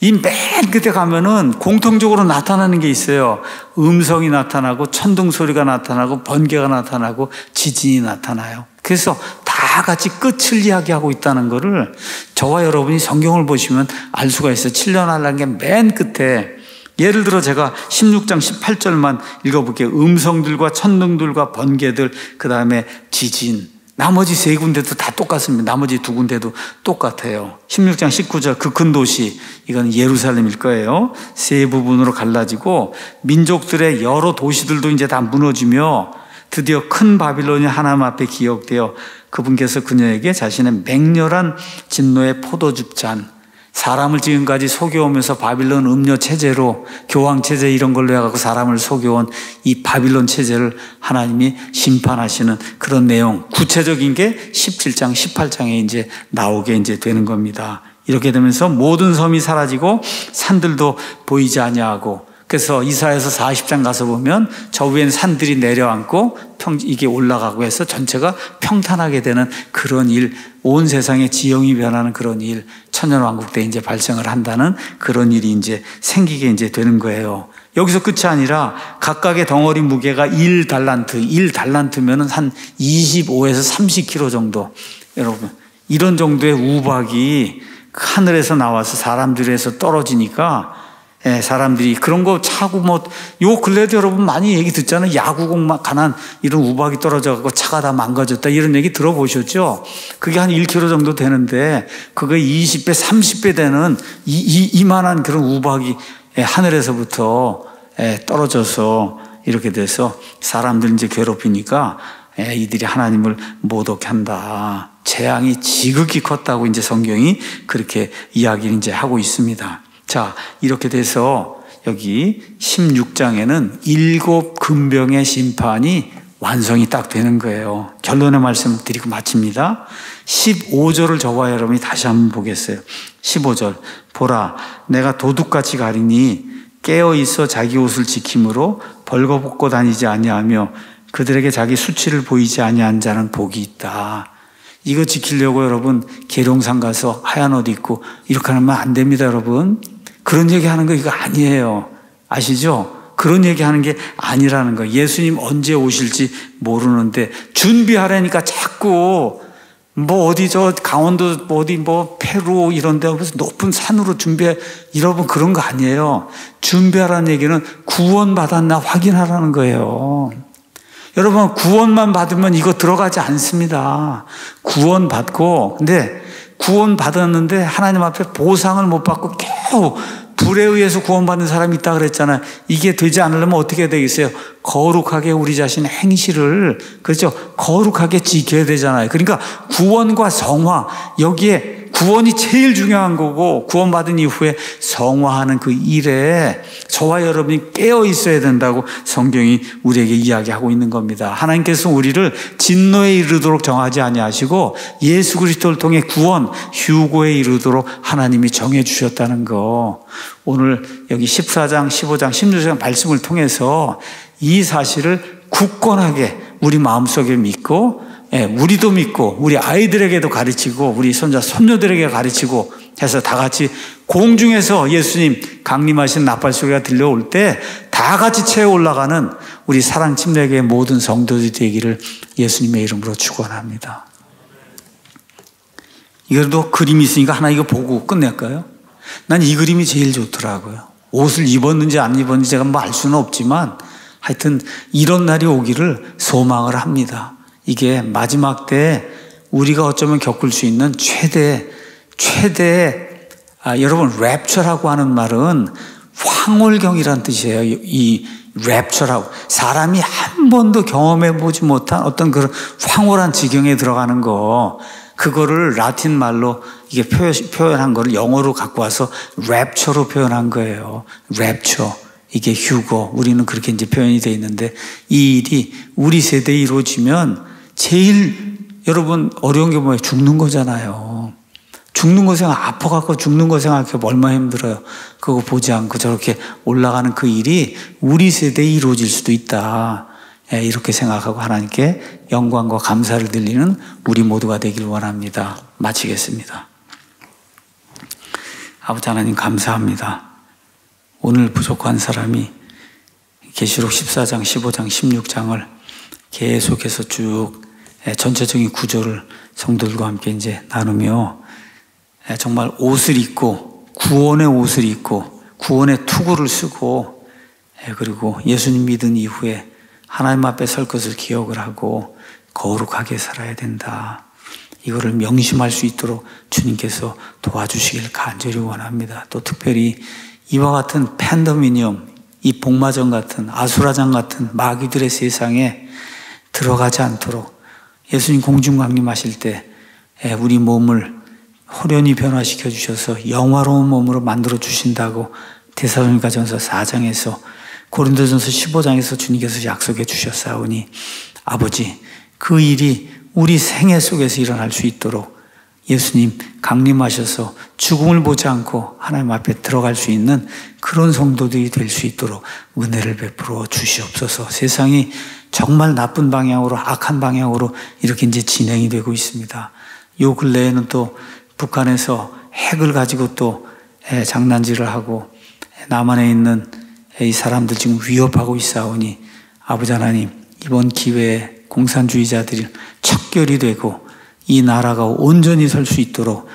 S1: 이 맨 끝에 가면은 공통적으로 나타나는 게 있어요. 음성이 나타나고 천둥 소리가 나타나고 번개가 나타나고 지진이 나타나요. 그래서 다 같이 끝을 이야기하고 있다는 거를 저와 여러분이 성경을 보시면 알 수가 있어요. 7년 환란기의 맨 끝에 예를 들어 제가 16장 18절만 읽어볼게요. 음성들과 천둥들과 번개들, 그 다음에 지진, 나머지 세 군데도 다 똑같습니다. 나머지 두 군데도 똑같아요. 16장 19절 그 큰 도시, 이건 예루살렘일 거예요. 세 부분으로 갈라지고 민족들의 여러 도시들도 이제 다 무너지며 드디어 큰 바빌론이 하나님 앞에 기억되어 그분께서 그녀에게 자신의 맹렬한 진노의 포도즙 잔, 사람을 지금까지 속여오면서 바빌론 음료 체제로, 교황 체제 이런 걸로 해갖고 사람을 속여온 이 바빌론 체제를 하나님이 심판하시는 그런 내용, 구체적인 게 17장 18장에 이제 나오게 이제 되는 겁니다. 이렇게 되면서 모든 섬이 사라지고 산들도 보이지 아니하고, 그래서 이사야서 40장 가서 보면 저 위엔 산들이 내려앉고 이게 올라가고 해서 전체가 평탄하게 되는 그런 일, 온 세상의 지형이 변하는 그런 일, 천년왕국 때 이제 발생을 한다는 그런 일이 이제 생기게 이제 되는 거예요. 여기서 끝이 아니라 각각의 덩어리 무게가 1달란트면은 한 25에서 30kg 정도. 여러분, 이런 정도의 우박이 하늘에서 나와서 사람들에서 떨어지니까 사람들이 그런 거 차고 요 근래도 여러분 많이 얘기 듣잖아요. 야구공 가난 이런 우박이 떨어져갖고 차가 다 망가졌다 이런 얘기 들어보셨죠? 그게 한 1km 정도 되는데 그게 20배, 30배 되는 이만한 그런 우박이 하늘에서부터 떨어져서 이렇게 돼서 사람들 이제 괴롭히니까 이들이 하나님을 모독해 한다. 재앙이 지극히 컸다고 이제 성경이 그렇게 이야기를 이제 하고 있습니다. 자, 이렇게 돼서 여기 16장에는 7 금병의 심판이 완성이 딱 되는 거예요. 결론의 말씀 드리고 마칩니다. 15절을 저와 여러분이 다시 한번 보겠어요. 15절. 보라, 내가 도둑같이 가리니 깨어있어 자기 옷을 지킴으로 벌거벗고 다니지 아니하며 그들에게 자기 수치를 보이지 아니한 자는 복이 있다. 이거 지키려고 여러분 계룡산 가서 하얀 옷 입고 이렇게 하면 안 됩니다, 여러분. 그런 얘기하는 거 이거 아니에요. 아시죠? 그런 얘기하는 게 아니라는 거예요. 예수님 언제 오실지 모르는데 준비하라니까 자꾸 어디 강원도 어디 페루 이런 데 가서 높은 산으로 준비해. 여러분 그런 거 아니에요. 준비하라는 얘기는 구원 받았나 확인하라는 거예요. 여러분 구원만 받으면 이거 들어가지 않습니다. 구원 받고 근데 구원 받았는데 하나님 앞에 보상을 못 받고 겨우 불에 의해서 구원받는 사람이 있다 그랬잖아요. 이게 되지 않으려면 어떻게 되겠어요? 거룩하게 우리 자신의 행실을, 그렇죠? 거룩하게 지켜야 되잖아요. 그러니까 구원과 성화, 여기에 구원이 제일 중요한 거고 구원받은 이후에 성화하는 그 일에 저와 여러분이 깨어 있어야 된다고 성경이 우리에게 이야기하고 있는 겁니다. 하나님께서 우리를 진노에 이르도록 정하지 아니하시고 예수 그리스도를 통해 구원, 휴고에 이르도록 하나님이 정해 주셨다는 거. 오늘 여기 14장, 15장, 16장 말씀을 통해서 이 사실을 굳건하게 우리 마음속에 믿고 우리도 믿고 우리 아이들에게도 가르치고 우리 손자, 손녀들에게 가르치고 해서 다 같이 공중에서 예수님 강림하신 나팔 소리가 들려올 때 다 같이 채워 올라가는 우리 사랑 침례교회 모든 성도들이 되기를 예수님의 이름으로 축원합니다. 이것도 그림이 있으니까 하나 이거 보고 끝낼까요? 난 이 그림이 제일 좋더라고요. 옷을 입었는지 안 입었는지 제가 알 수는 없지만 하여튼 이런 날이 오기를 소망을 합니다. 이게 마지막 때 우리가 어쩌면 겪을 수 있는 최대 여러분 랩처라고 하는 말은 황홀경이라는 뜻이에요. 이 랩처라고 사람이 한 번도 경험해 보지 못한 어떤 그런 황홀한 지경에 들어가는 거, 그거를 라틴 말로 이게 표현한 거를 영어로 갖고 와서 랩처로 표현한 거예요. 랩처. 이게 휴거. 우리는 그렇게 이제 표현이 되어 있는데 이 일이 우리 세대에 이루어지면 제일 여러분 어려운 게 뭐예요? 죽는 거잖아요. 죽는 거 생각, 아파갖고 죽는 거 생각하면 얼마나 힘들어요. 그거 보지 않고 저렇게 올라가는 그 일이 우리 세대에 이루어질 수도 있다. 이렇게 생각하고 하나님께 영광과 감사를 드리는 우리 모두가 되길 원합니다. 마치겠습니다. 아버지 하나님 감사합니다. 오늘 부족한 사람이 계시록 14장, 15장, 16장을 계속해서 쭉 전체적인 구조를 성도들과 함께 이제 나누며 정말 옷을 입고 구원의 옷을 입고 구원의 투구를 쓰고 그리고 예수님 믿은 이후에 하나님 앞에 설 것을 기억을 하고 거룩하게 살아야 된다. 이거를 명심할 수 있도록 주님께서 도와주시길 간절히 원합니다. 또 특별히 이와 같은 팬더미니엄, 이 복마전 같은 아수라장 같은 마귀들의 세상에 들어가지 않도록 예수님 공중강림하실 때 우리 몸을 호련히 변화시켜 주셔서 영화로운 몸으로 만들어 주신다고 데살로니가전서 4장에서 고린도전서 15장에서 주님께서 약속해 주셨사오니 아버지 그 일이 우리 생애 속에서 일어날 수 있도록 예수님 강림하셔서 죽음을 보지 않고 하나님 앞에 들어갈 수 있는 그런 성도들이 될 수 있도록 은혜를 베풀어 주시옵소서. 세상이 정말 나쁜 방향으로 악한 방향으로 이렇게 이제 진행이 되고 있습니다. 요 근래에는 또 북한에서 핵을 가지고 또 장난질을 하고 남한에 있는 이 사람들 지금 위협하고 있사오니 아버지 하나님 이번 기회에 공산주의자들이 척결이 되고 이 나라가 온전히 설 수 있도록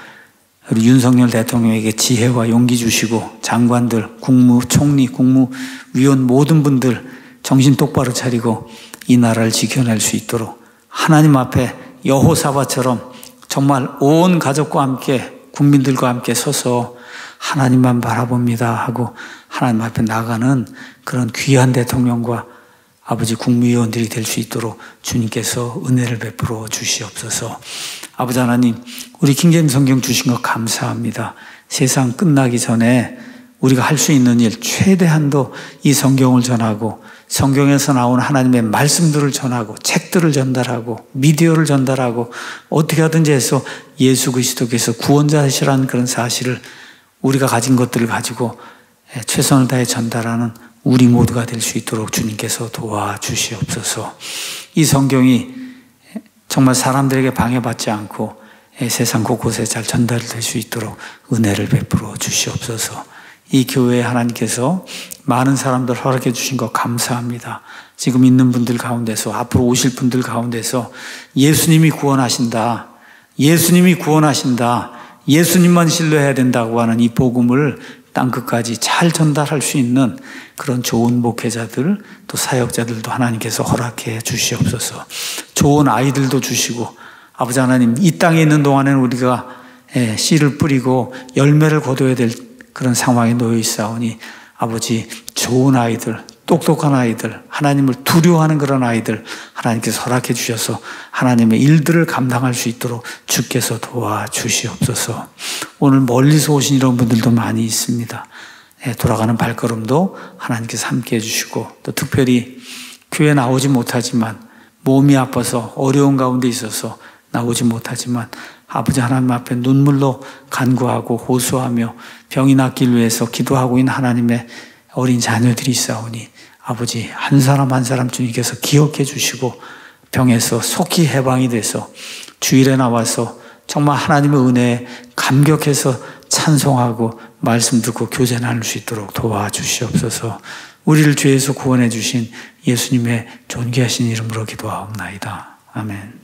S1: 우리 윤석열 대통령에게 지혜와 용기 주시고 장관들, 국무총리, 국무위원 모든 분들 정신 똑바로 차리고 이 나라를 지켜낼 수 있도록 하나님 앞에 여호사밧처럼 정말 온 가족과 함께 국민들과 함께 서서 하나님만 바라봅니다 하고 하나님 앞에 나가는 그런 귀한 대통령과 아버지 국무위원들이 될 수 있도록 주님께서 은혜를 베풀어 주시옵소서. 아버지 하나님, 우리 킹제임스 성경 주신 것 감사합니다. 세상 끝나기 전에 우리가 할 수 있는 일 최대한도 이 성경을 전하고 성경에서 나온 하나님의 말씀들을 전하고 책들을 전달하고 미디어를 전달하고 어떻게 하든지 해서 예수 그리스도께서 구원자시라는 그런 사실을 우리가 가진 것들을 가지고 최선을 다해 전달하는 우리 모두가 될 수 있도록 주님께서 도와주시옵소서. 이 성경이 정말 사람들에게 방해받지 않고 세상 곳곳에 잘 전달될 수 있도록 은혜를 베풀어 주시옵소서. 이 교회에 하나님께서 많은 사람들 허락해 주신 것 감사합니다. 지금 있는 분들 가운데서 앞으로 오실 분들 가운데서 예수님이 구원하신다. 예수님이 구원하신다. 예수님만 신뢰해야 된다고 하는 이 복음을 땅끝까지 잘 전달할 수 있는 그런 좋은 목회자들 또 사역자들도 하나님께서 허락해 주시옵소서. 좋은 아이들도 주시고 아버지 하나님 이 땅에 있는 동안에는 우리가 씨를 뿌리고 열매를 거둬야 될 그런 상황에 놓여 있사오니 아버지 좋은 아이들 똑똑한 아이들 하나님을 두려워하는 그런 아이들 하나님께서 허락해 주셔서 하나님의 일들을 감당할 수 있도록 주께서 도와주시옵소서. 오늘 멀리서 오신 이런 분들도 많이 있습니다. 돌아가는 발걸음도 하나님께서 함께 해주시고 또 특별히 교회 나오지 못하지만 몸이 아파서 어려운 가운데 있어서 나오지 못하지만 아버지 하나님 앞에 눈물로 간구하고 호소하며 병이 낫기 위해서 기도하고 있는 하나님의 어린 자녀들이 있사오니 아버지 한 사람 한 사람 주님께서 기억해 주시고 병에서 속히 해방이 돼서 주일에 나와서 정말 하나님의 은혜에 감격해서 찬송하고 말씀 듣고 교제 나눌 수 있도록 도와주시옵소서. 우리를 죄에서 구원해 주신 예수님의 존귀하신 이름으로 기도하옵나이다. 아멘.